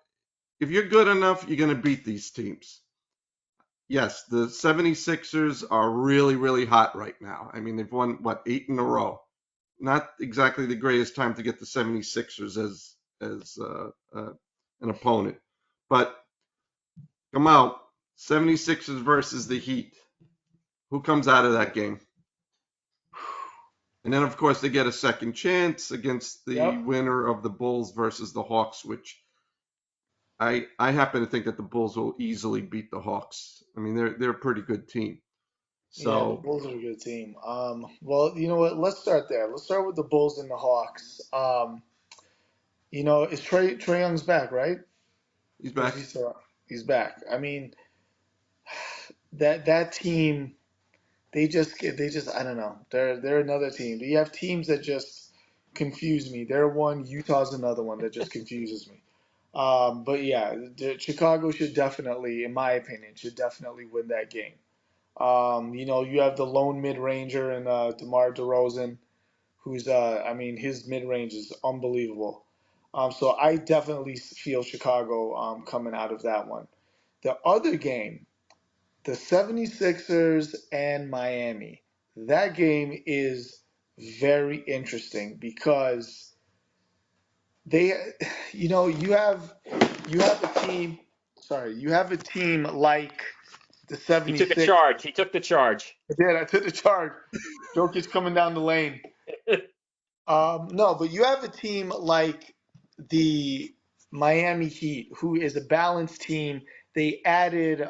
if you're good enough, you're going to beat these teams. Yes, the 76ers are really, really hot right now. I mean, they've won, 8 in a row. Not exactly the greatest time to get the 76ers as an opponent. But come out, 76ers versus the Heat. Who comes out of that game? And then, of course, they get a second chance against the Yep. winner of the Bulls versus the Hawks, which I happen to think that the Bulls will easily beat the Hawks. I mean, they're a pretty good team. Yeah, the So Bulls are a good team. Well, you know what? Let's start there. Let's start with the Bulls and the Hawks. Is Trey Young's back, right? he's Or is back. he still? He's back. I mean, that team, they just I don't know. They're another team. You have teams that just confuse me. They're one. Utah's another one that just confuses me. But yeah, Chicago should definitely, in my opinion, should definitely win that game. You have the lone mid ranger and DeMar DeRozan, who's I mean his mid range is unbelievable. So I definitely feel Chicago coming out of that one. The other game, the 76ers and Miami. That game is very interesting because they you have a team, sorry, you have a team like the He took a 76. charge. He took the charge. I took the charge. Jokic's coming down the lane. No, but you have a team like the Miami Heat, who is a balanced team. They added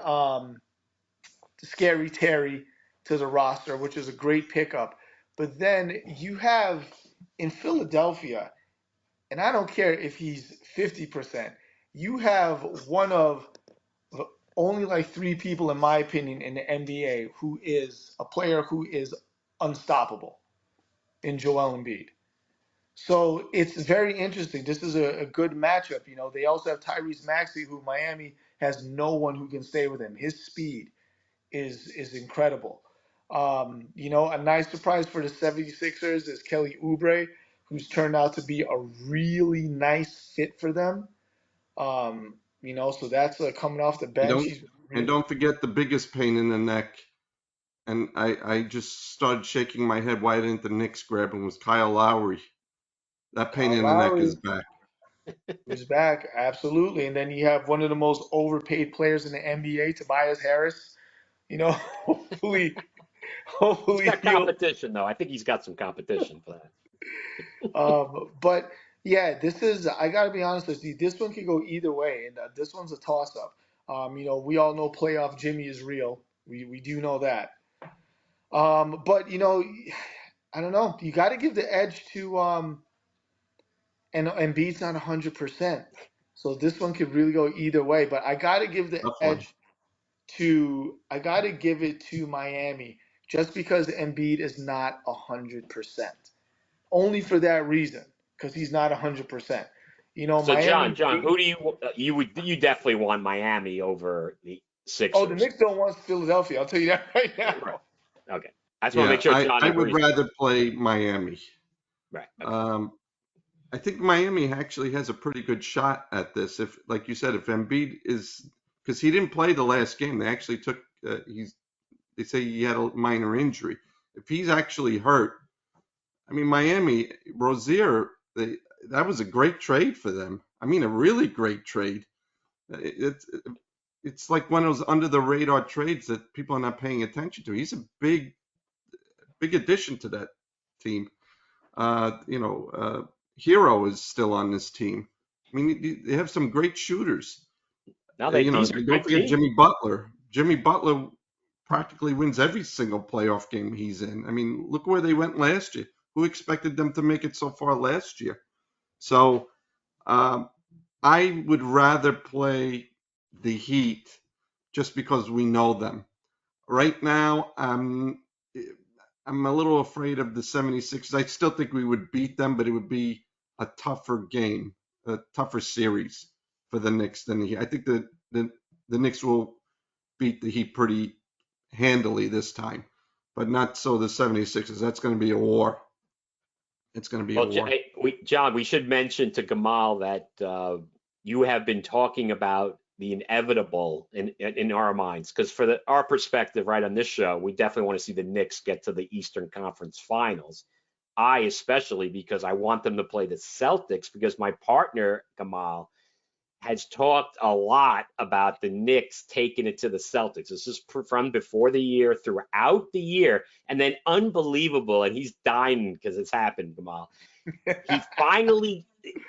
Scary Terry to the roster, which is a great pickup. But then you have in Philadelphia, and I don't care if he's 50%, you have one of only like three people, in my opinion, in the NBA who is a player who is unstoppable in Joel Embiid. So it's very interesting. This is a good matchup. They also have Tyrese Maxey, who Miami has no one who can stay with him. His speed is incredible. A nice surprise for the 76ers is Kelly Oubre, who's turned out to be a really nice fit for them. So that's coming off the And bench. don't He's and really, don't forget the biggest pain in the neck. And I just started shaking my head. Why didn't the Knicks grab him? Was Kyle Lowry? That pain Kyle in the neck is Lowry, back. who's back, absolutely. And then you have one of the most overpaid players in the NBA, Tobias Harris. Hopefully, He's hopefully got he'll. competition, though. I think he's got some competition for that. But yeah, this is. I gotta be honest with you. This one could go either way, and this one's a toss-up. We all know playoff Jimmy is real. We do know that. But I don't know. You got to give the edge to and Embiid's not 100%, so this one could really go either way. But I got to give the Tough one. edge I got to give it to Miami just because Embiid is not 100%. Only for that reason, because he's not 100%. So, Miami. John, who do you definitely want Miami over the Oh, the Sixers? Knicks don't want Philadelphia. I'll tell you that right Right. now. Okay. I just want to Yeah, make sure John I would agrees with rather play Miami. me. Right. Okay. I think Miami actually has a pretty good shot at this. If, like you said, if Embiid is, because he didn't play the last game, they actually took. They say he had a minor injury. If he's actually hurt, I I mean, Miami, Rozier, that was a great trade for them. I mean, a really great trade. It's it's like one of those under the radar trades that people are not paying attention to. He's a big addition to that team. Hero is still on this team. I mean, they have some great shooters. Now these are Don't good forget teams. Jimmy Butler. Jimmy Butler practically wins every single playoff game he's in. I mean, look where they went last year. Who expected them to make it so far last year? So um, I would rather play the Heat just because we know them. Right now, I'm a little afraid of the 76ers. I still think we would beat them, but it would be a tougher game, a tougher series for the Knicks than the Heat. I think the Knicks will beat the Heat pretty handily this time, but not so the 76ers. That's going to be a war. It's going to be a Well, war. John, we should mention to Gamal that you have been talking about the inevitable in our minds, because our perspective, right, on this show, we definitely want to see the Knicks get to the Eastern Conference Finals. I especially, because I want them to play the Celtics, because my partner Gamal has talked a lot about the Knicks taking it to the Celtics. This is from before the year, throughout the year, and then unbelievable, and he's dying because it's happened, Gamal.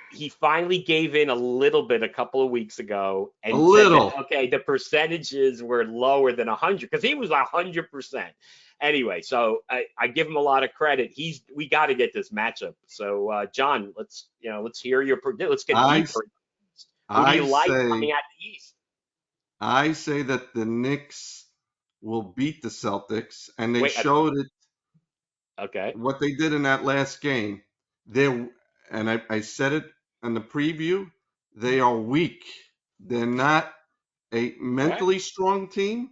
He finally gave in a little bit a couple of weeks ago A and said that, little. okay, the percentages were lower than 100, because he was 100%. Anyway, so I give him a lot of credit. We got to get this matchup. So John, let's hear let's get I deeper. Who do I you like say coming out the East? I say that the Knicks will beat the Celtics, and they Wait, showed it okay, what they did in that last game. They're and I said it in the preview. They are weak. They're not a all right, mentally strong team.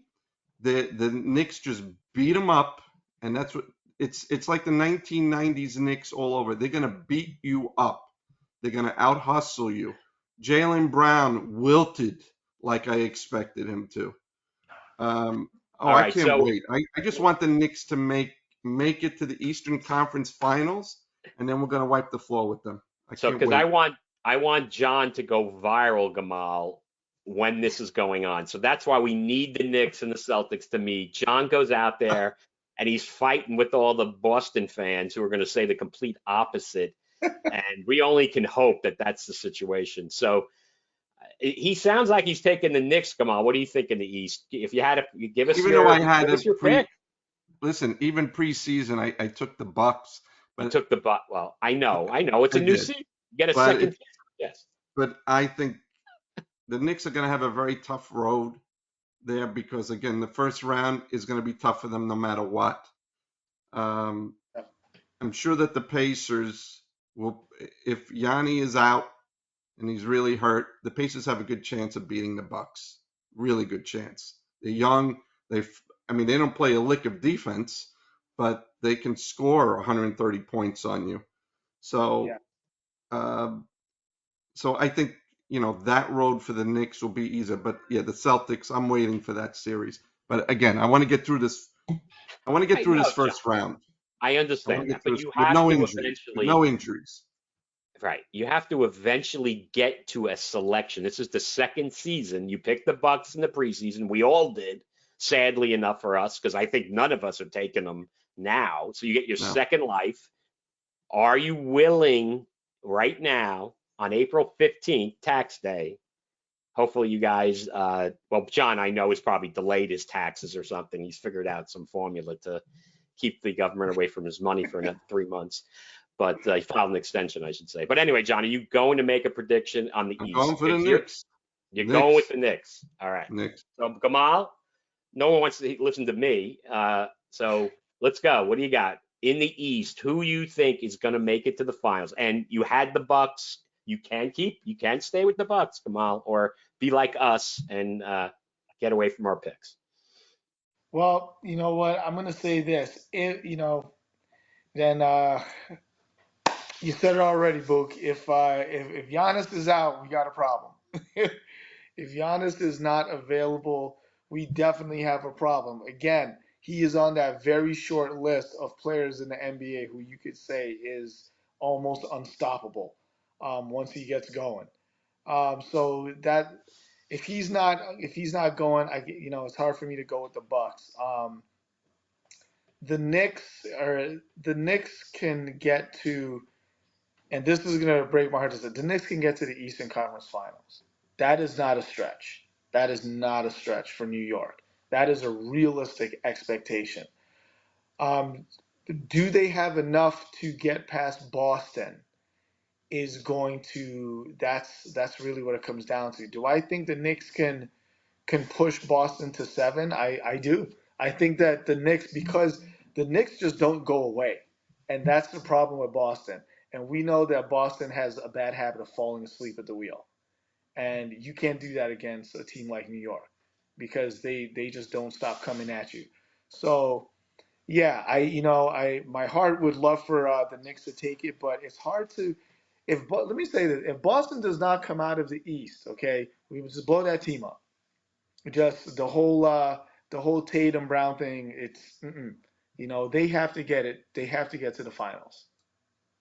The Knicks just beat them up, and that's what it's like the 1990s Knicks all over. They're gonna beat you up. They're gonna out hustle you. Jaylen Brown wilted like I expected him to. all I right. can't So, wait. I just want the Knicks to make it to the Eastern Conference Finals, and then we're gonna wipe the floor with them. I can't because wait. I want John to go viral, Gamal, when this is going on. So that's why we need the Knicks and the Celtics to meet. John goes out there and he's fighting with all the Boston fans who are going to say the complete opposite. And we only can hope that that's the situation. So he sounds like he's taking the Knicks, Gamal. What do you think in the East? If you had to Even though I had give a us your pick. listen, even preseason, I took the Bucks, You but took the butt. Well, I know. It's a I new did. season. You get a But second chance. Yes. but I think the Knicks are going to have a very tough road there because again, the first round is going to be tough for them no matter what. Um, I'm sure that the Pacers will, if Yanni is out and he's really hurt, the Pacers have a good chance of beating the Bucks. Really good chance. They're young. I mean, they don't play a lick of defense, but they can score 130 points on you. So, Yeah. um, so I think that road for the Knicks will be easier. But yeah, the Celtics, I'm waiting for that series. But again, I want to get through this. I want to get I through know, this John. first round. I I want understand to that, get through but this you with have no to injury, with no eventually, injuries. right? You have to eventually get to a selection. This is the second season. You picked the Bucks in the preseason. We all did, sadly enough for us, because I think none of us are taking them now. So you get your No. second life. Are you willing right now on April 15th, tax day? Hopefully you guys, well, John, I know, has probably delayed his taxes or something. He's figured out some formula to keep the government away from his money for another 3 months. But he filed an extension, I should say. But anyway, John, are you going to make a prediction on the I'm going East? for the If Knicks. you're going with Knicks. the Knicks. All right. Knicks. So Gamal, no one wants to listen to me. So let's go. What do you got in the East? Who you think is going to make it to the finals? And you had the Bucks. You can stay with the Bucks, Gamal, or be like us and get away from our picks. Well, you know what? I'm gonna say this. Then you said it already, Book. If Giannis is out, we got a problem. If Giannis is not available, we definitely have a problem. Again, he is on that very short list of players in the NBA who you could say is almost unstoppable once he gets going. So that if he's not going, it's hard for me to go with the Bucks. The Knicks can get to, and this is gonna break my heart to say, the Knicks can get to the Eastern Conference Finals. That is not a stretch. That is not a stretch for New York. That is a realistic expectation. Um, do they have enough to get past Boston? That's really what it comes down to. Do I think the Knicks can push Boston to 7? I do. I think that the Knicks, because the Knicks just don't go away, and that's the problem with Boston. And we know that Boston has a bad habit of falling asleep at the wheel, and you can't do that against a team like New York because they just don't stop coming at you. So yeah, my heart would love for the Knicks to take it, but it's hard to. Let me say this: if Boston does not come out of the East, okay, we would just blow that team up. Just the whole Tatum Brown thing. They have to get it. They have to get to the finals.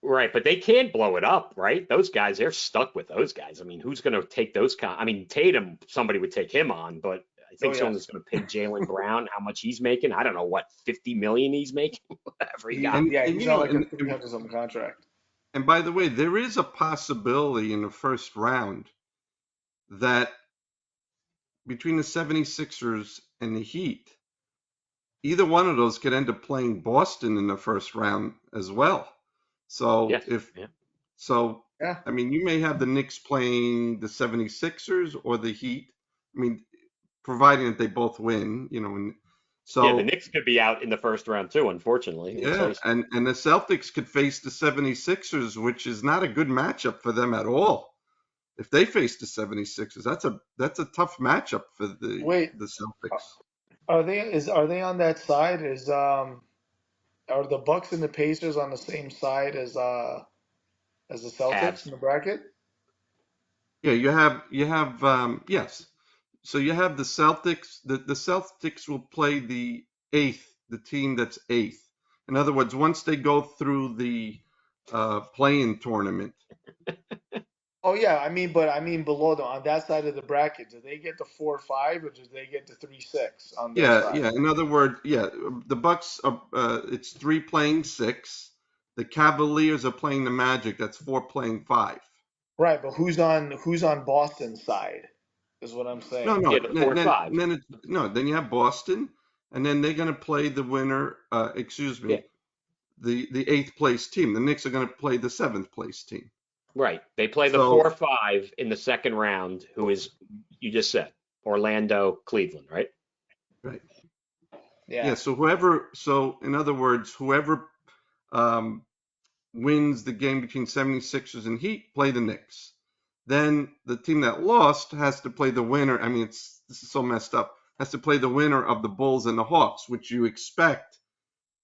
Right, but they can't blow it up, right? Those guys, they're stuck with those guys. I mean, who's going to take those? I mean, Tatum, somebody would take him on, but I Oh think someone's yes. going to pay Jalen Brown how much he's making. I don't know what 50 million he's making, whatever he got. and He's on like a 300 something contract. and by the way, there is a possibility in the first round that between the 76ers and the Heat, either one of those could end up playing Boston in the first round as well. So Yes, if yeah, so, Yeah. I mean, you may have the Knicks playing the 76ers or the Heat. I mean, providing that they both win, and yeah. The so Knicks could be out in the first round too. Unfortunately, let's yeah, face it. and the Celtics could face the 76ers, which is not a good matchup for them at all. If they face the 76ers, that's a tough matchup for the Wait, the Celtics. are they on that side? Are the Bucks and the Pacers on the same side as the Celtics Cavs. in the bracket? Yeah, you have yes. So you have the Celtics. The Celtics will play the team that's eighth. In other words, once they go through the play-in tournament, Oh yeah, but I mean below them on that side of the bracket, do they get the 4-5 or do they get the 3-6 on their yeah, side? yeah. In other words, yeah, the Bucks are. It's three playing six. The Cavaliers are playing the Magic. That's four playing five. Right, but who's on Boston's side is what I'm No, saying. no. Yeah, the 4-5. No. Then you have Boston, and then they're going to play the winner. Excuse Yeah, me, the eighth place team. The Knicks are going to play the seventh place team. right. They play the So 4-5 in the second round. Who is you just said Orlando, Cleveland, right? right, yeah. Yeah. So in other words, whoever um, wins the game between 76ers and Heat play the Knicks. Then the team that lost has to play the winner. I mean, this is so messed up. Has to play the winner of the Bulls and the Hawks, which you expect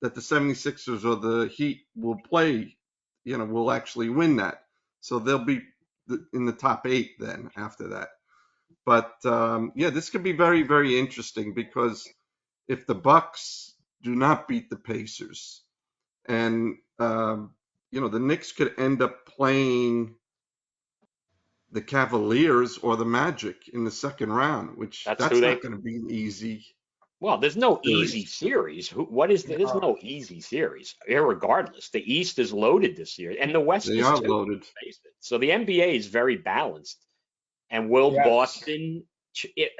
that the 76ers or the Heat will play, will actually win that. So they'll be in the top eight then after that. But yeah, this could be very, very interesting because if the Bucks do not beat the Pacers, and the Knicks could end up playing the Cavaliers or the Magic in the second round, which That's who that's they. not going to be an easy Well, there's no easy series. series. What is there's No. no easy series. Irregardless, the East is loaded this year, and the West They is are too. loaded. Face it. So the NBA is very balanced. And will Yes. Boston?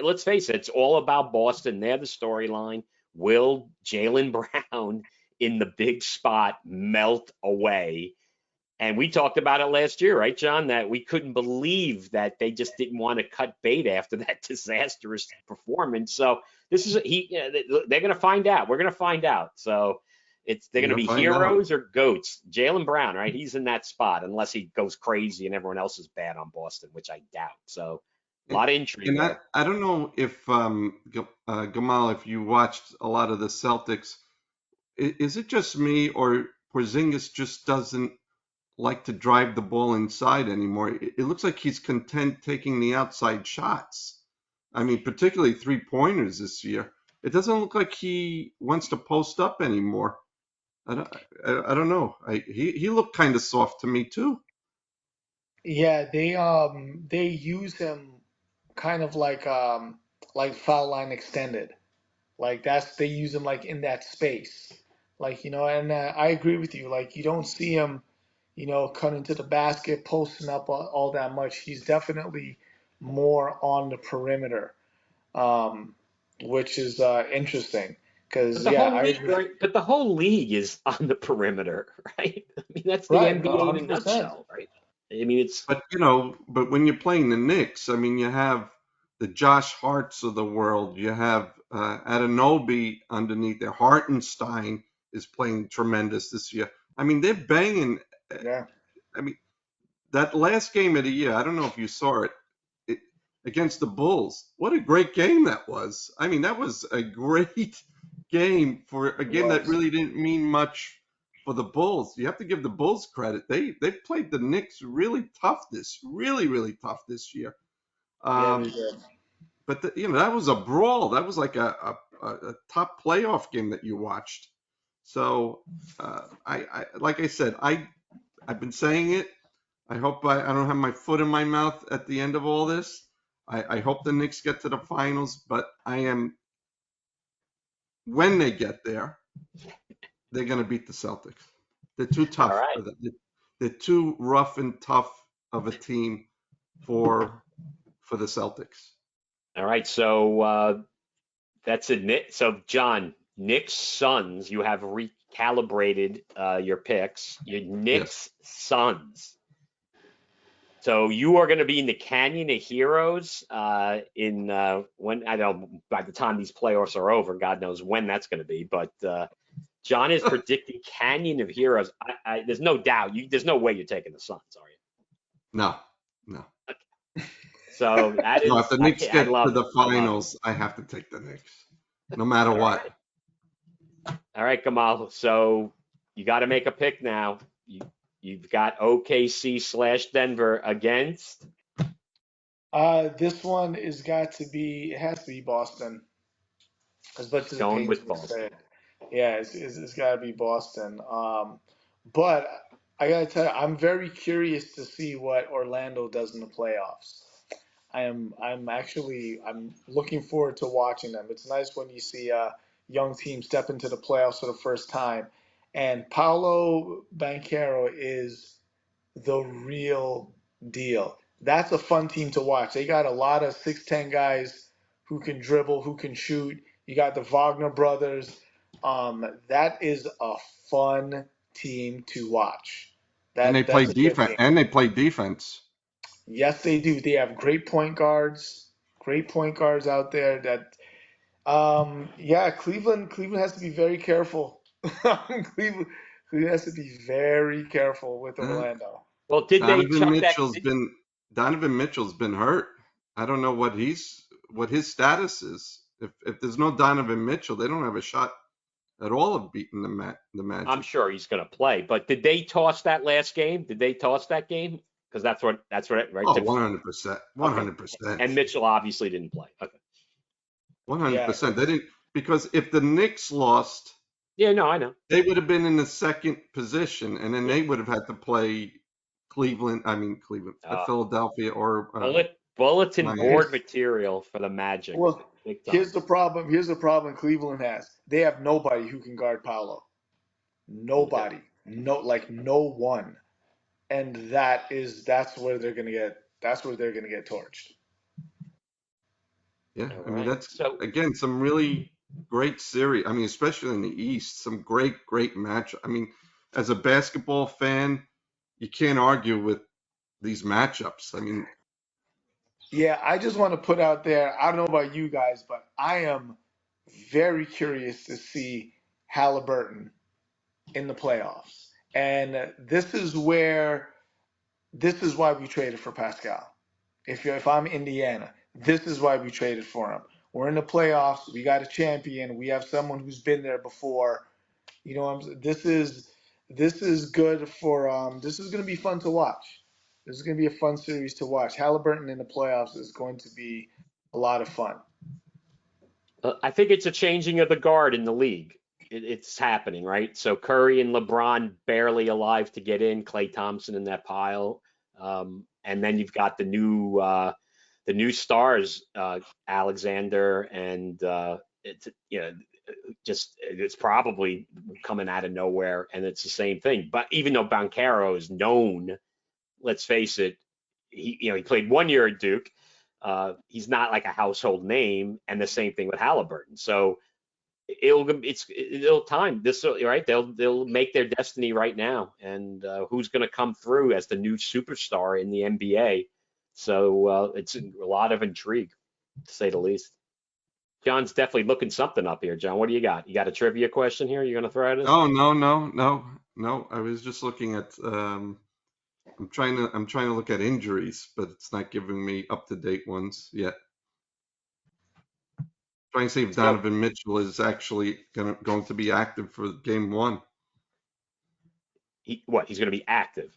Let's face it, it's all about Boston. They're the storyline. Will Jalen Brown in the big spot melt away? And we talked about it last year, right, John? That we couldn't believe that they just didn't want to cut bait after that disastrous performance. So this is they're going to find out. We're going to find out. So they're We're going to gonna be find out. heroes or goats. Jalen Brown, right? He's in that spot unless he goes crazy and everyone else is bad on Boston, which I doubt. So a And, lot of intrigue and I, there. I don't know if Gamal, if you watched a lot of the Celtics, is it just me or Porzingis just doesn't like to drive the ball inside anymore? It looks like he's content taking the outside shots. I mean, particularly three pointers this year. it doesn't look like he wants to post up anymore. I don't know. He looked kind of soft to me too. Yeah, they use him kind of like foul line extended. Like that's they use him like in that space. Like, and I agree with you. Like you don't see him, cutting to the basket, posting up all that much. He's definitely more on the perimeter, um, which is interesting. But Because the yeah, whole I league, agree. right? But the whole league is on the perimeter, right? I mean, that's the Right, no, NBA in a 100%. nutshell, right? I mean, it's But when you're playing the Knicks, I mean, you have the Josh Harts of the world. You have Anunoby underneath there. Hartenstein is playing tremendous this year. I mean, they're banging. uh, Yeah, I mean, that last game of the year, I don't know if you saw it against the Bulls. What a great game that was. I mean, that was a great game for a it game that was. really didn't mean much for the Bulls. You have to give the Bulls credit. They played the Knicks really tough this year. Yeah, they Um, did. but that was a brawl. That was like a top playoff game that you watched. So I like I said, I've been saying it. I hope I don't have my foot in my mouth at the end of all this. I hope the Knicks get to the finals, but when they get there, they're going to beat the Celtics. They're too all tough right. for them. They're too rough and tough of a team for the Celtics. All right. So that's it. So, John, Knicks Suns, you have recalibrated your picks. Your Yes. Knicks Suns. So you are going to be in the Canyon of Heroes in when I don't know by the time these playoffs are over, God knows when that's going to be. But John is predicting Canyon of Heroes. There's no doubt. There's no way you're taking the Suns, are you? No, no. So that No, if is, the Knicks I get to love it. the I love it. finals, I have to take the Knicks, no matter All what. right. All right, Gamal. So you got to make a pick now. You've got OKC/Denver against This one is got to be. It has to be Boston. As much as it going pains with me to say Boston. it, yeah, it's got to be Boston. But I gotta tell you, I'm very curious to see what Orlando does in the playoffs. I'm looking forward to watching them. It's nice when you see a young team step into the playoffs for the first time, and Paolo Banchero is the real deal. That's a fun team to watch. They got a lot of 6'10" guys who can dribble, who can shoot. You got the Wagner brothers. That is a fun team to watch. And they play That's a good defense. team. And they play defense. Yes, they do. They have great point guards out there. Yeah, Cleveland has to be very careful. Cleveland, Cleveland has to be very careful with Uh, Orlando. Well, did they Donovan chuck that? Mitchell's been Donovan Mitchell's been hurt. I don't know what his status is. If there's no Donovan Mitchell, they don't have a shot at all of beating the I'm Magic. sure he's going to play, but did they toss that last game? Did they toss that game? Because that's what right Oh, to 100%. okay. 100%. And Mitchell obviously didn't play. Okay. Yeah, 100%. They it's didn't because if the Knicks lost, Yeah, no, I know. they would have been in the second position, and then Yeah. they would have had to play Cleveland, Philadelphia, or Bulletin Miami. board here's material for the Magic, well, big time. here's the problem. Here's the problem Cleveland has. They have nobody who can guard Paolo. Okay. Nobody. No one. And that's where they're gonna get torched. Yeah, All I mean right. that's So again some really great series. I mean, especially in the East, some great match. I mean, as a basketball fan, you can't argue with these matchups. I mean, Yeah, I just want to put out there, I don't know about you guys, but I am very curious to see Halliburton in the playoffs. And this is why we traded for Pascal. If I'm Indiana, this is why we traded for him. We're in the playoffs. We got a champion. We have someone who's been there before. You know, this is good for this is going to be fun to watch. This is going to be a fun series to watch. Halliburton in the playoffs is going to be a lot of fun. I think it's a changing of the guard in the league. It's happening, right? So Curry and LeBron barely alive to get in. Klay Thompson in that pile, and then you've got the new stars, Alexander, and it's just it's probably coming out of nowhere, and it's the same thing. But even though Bancaro is known, let's face it, he played 1 year at Duke. He's not like a household name, and the same thing with Halliburton. So it'll time this right. They'll make their destiny right now, and who's going to come through as the new superstar in the NBA? So it's a lot of intrigue, to say the least. John's definitely looking something up here. John, what do you got? You got a trivia question here? You're going to throw at us? Oh, no, no, no, no. I was just looking at. I'm trying to look at injuries, but it's not giving me up to date ones yet. Trying to see if So Donovan Mitchell is actually going to be active for game one. he's going to be active.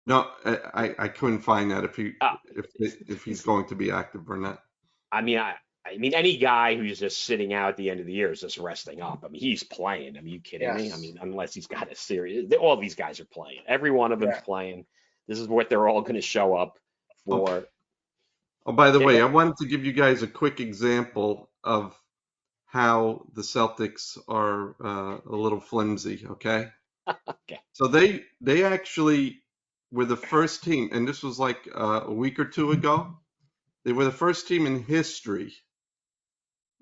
No, I couldn't find that Oh, if he's going to be active or not. I mean, I mean, any guy who's just sitting out at the end of the year is just resting up. I mean, he's playing. I mean, you kidding me? I Yes. mean, unless he's got a serious, all these guys are playing. Every one of them's Yeah. playing. This is what they're all going to show up Okay. for. Oh, by the Yeah, way, I wanted to give you guys a quick example of how the Celtics are a little flimsy. Okay, okay. so they actually were the first team, and this was like a week or two ago. They were the first team in history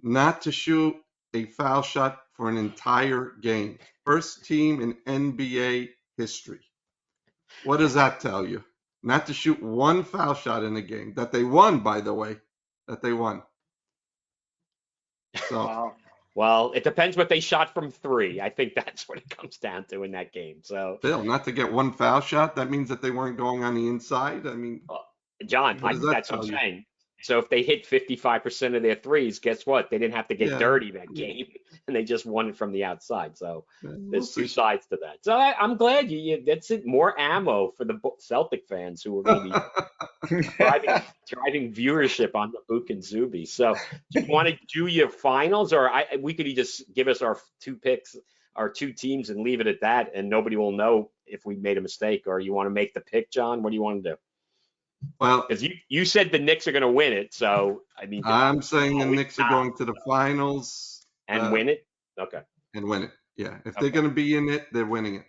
not to shoot a foul shot for an entire game. First team in NBA history. What does that tell you? Not to shoot one foul shot in a game that they won, by the way, that they won. So Wow. Well, it depends what they shot from three. I think that's what it comes down to in that game. So, still, not to get one foul shot, that means that they weren't going on the inside. I mean, uh, John, what does that that's what I'm tell you? saying. So if they hit 55% of their threes, guess what? They didn't have to get Yeah, dirty that yeah, game, and they just won it from the outside. So we'll there's two see. sides to that. So I'm glad that's it. More ammo for the Celtic fans who are going to be driving viewership on the Bouk and Zoobie. So do you want to do your finals, or we could just give us our two picks, our two teams, and leave it at that, and nobody will know if we made a mistake, or you want to make the pick, John? What do you want to do? Well, Because you said the Knicks are going to win it, so I mean, I'm saying the we Knicks are going to the finals and win it. Okay, and win it. Yeah, if they're okay. going to be in it, they're winning it.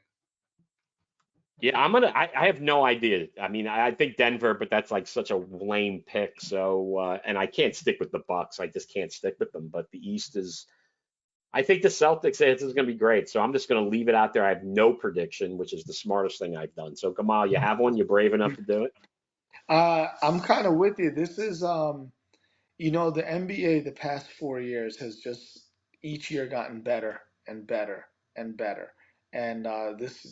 Yeah, I have no idea. I mean, I think Denver, but that's like such a lame pick. So, and I can't stick with the Bucks. I just can't stick with them. But the East is. I think the Celtics say this is going to be great. So I'm just going to leave it out there. I have no prediction, which is the smartest thing I've done. So Gamal, you have one? You're brave enough to do it? I'm kind of with you. This is, the NBA the past 4 years has just each year gotten better and better and better. And this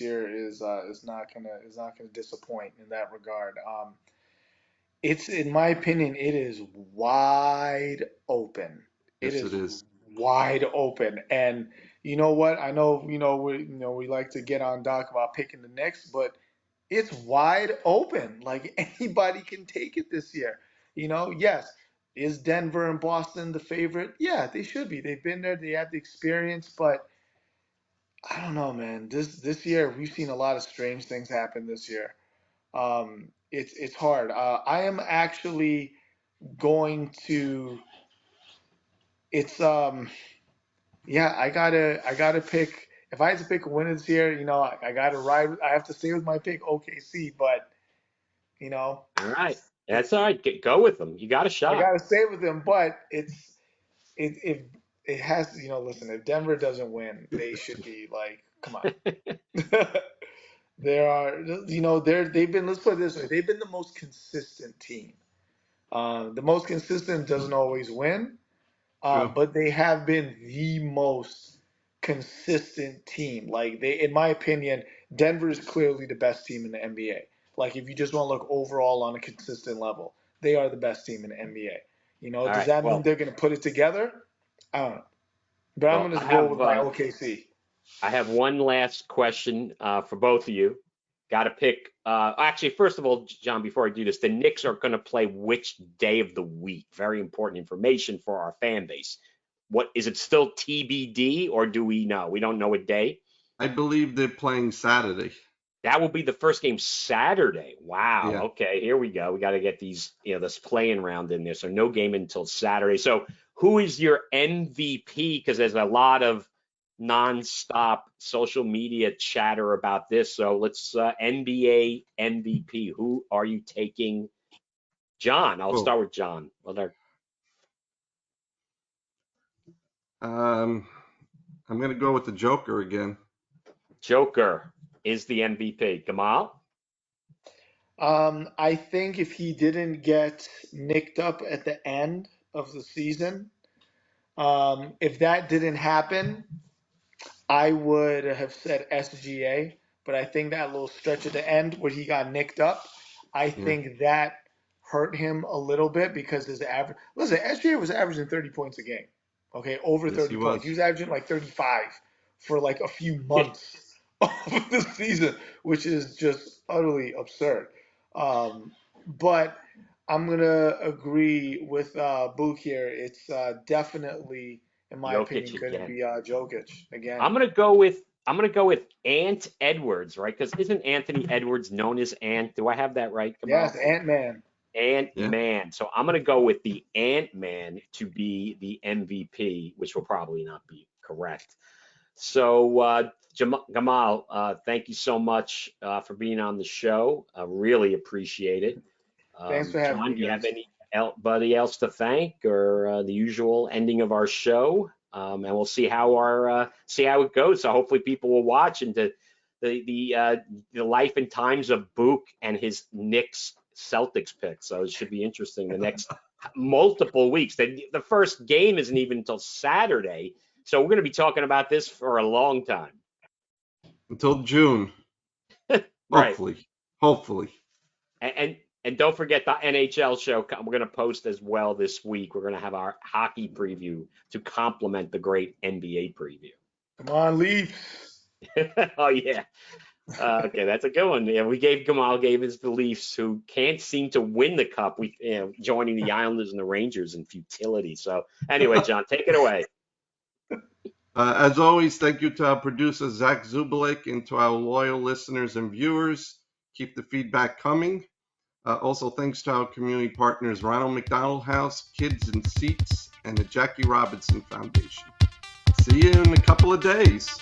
year is not gonna disappoint in that regard. It's in my opinion, it is wide open. It Yes, it is is. wide open. And you know what? I know we like to get on Doc about picking the Knicks, but it's wide open. Like anybody can take it this year. Yes. Is Denver and Boston the favorite? Yeah, they should be. They've been there. They have the experience. But I don't know, man. This year we've seen a lot of strange things happen this year. It's hard. I am actually going to. It's yeah. I gotta pick. If I had to pick a winner this year, I gotta ride. I have to stay with my pick, OKC. But you know, All right. That's all right. Go with them. You got a I shot. gotta stay with them. But if it has, listen. If Denver doesn't win, they should be like, come on. There are, they've been. Let's put it this way: they've been the most consistent team. The most consistent doesn't always win, True. but they have been the most consistent team. Like in my opinion, Denver is clearly the best team in the NBA. Like if you just want to look overall on a consistent level, they are the best team in the NBA. All Does right. that mean they're going to put it together? I don't know, but I'm Well, going to go with my OKC. I have one last question for both of you. Got to pick. Actually, first of all, John, before I do this, the Knicks are going to play which day of the week? Very important information for our fan base. What is it still TBD, or do we know? We don't know a day. I believe they're playing Saturday. That will be the first game Saturday. Wow. Yeah. Okay, here we go. We got to get these, this playing round in there. So no game until Saturday. So who is your MVP? Because there's a lot of nonstop social media chatter about this. So let's NBA MVP. Who are you taking? John, I'll start with John. I'm going to go with the Joker again. Joker is the MVP. Gamal? I think if he didn't get nicked up at the end of the season, if that didn't happen, I would have said SGA. But I think that little stretch at the end where he got nicked up, I think that hurt him a little bit because his average. Listen, SGA was averaging 30 points a game. Okay, over 30 points. He was averaging like 35 for like a few months of the season, which is just utterly absurd. But I'm gonna agree with Bouk here. It's definitely, in my opinion, going to be Jokic again. I'm gonna go with Ant Edwards, right? Because isn't Anthony Edwards known as Ant? Do I have that right? Gamal? Yes, Ant-Man. Ant-Man. So I'm gonna go with the Ant-Man to be the MVP, which will probably not be correct. So Gamal, thank you so much for being on the show. I really appreciate it. Thanks for having me. John, do you have anybody else to thank, or the usual ending of our show? And we'll see how it goes. So hopefully people will watch into the life and times of Bouk and his Knicks Celtics pick. So it should be interesting the next multiple weeks. The first game isn't even until Saturday. So we're going to be talking about this for a long time. Until June. Right. Hopefully. And don't forget the NHL show. We're going to post as well this week. We're going to have our hockey preview to complement the great NBA preview. Come on, Leafs. Oh, yeah. Okay, that's a good one. Yeah, Gamal gave us the Leafs, who can't seem to win the cup. Joining the Islanders and the Rangers in futility. So anyway, John, take it away. As always, thank you to our producer, Zach Zubulake, and to our loyal listeners and viewers. Keep the feedback coming. Also, thanks to our community partners, Ronald McDonald House, Kids in Seats, and the Jackie Robinson Foundation. See you in a couple of days.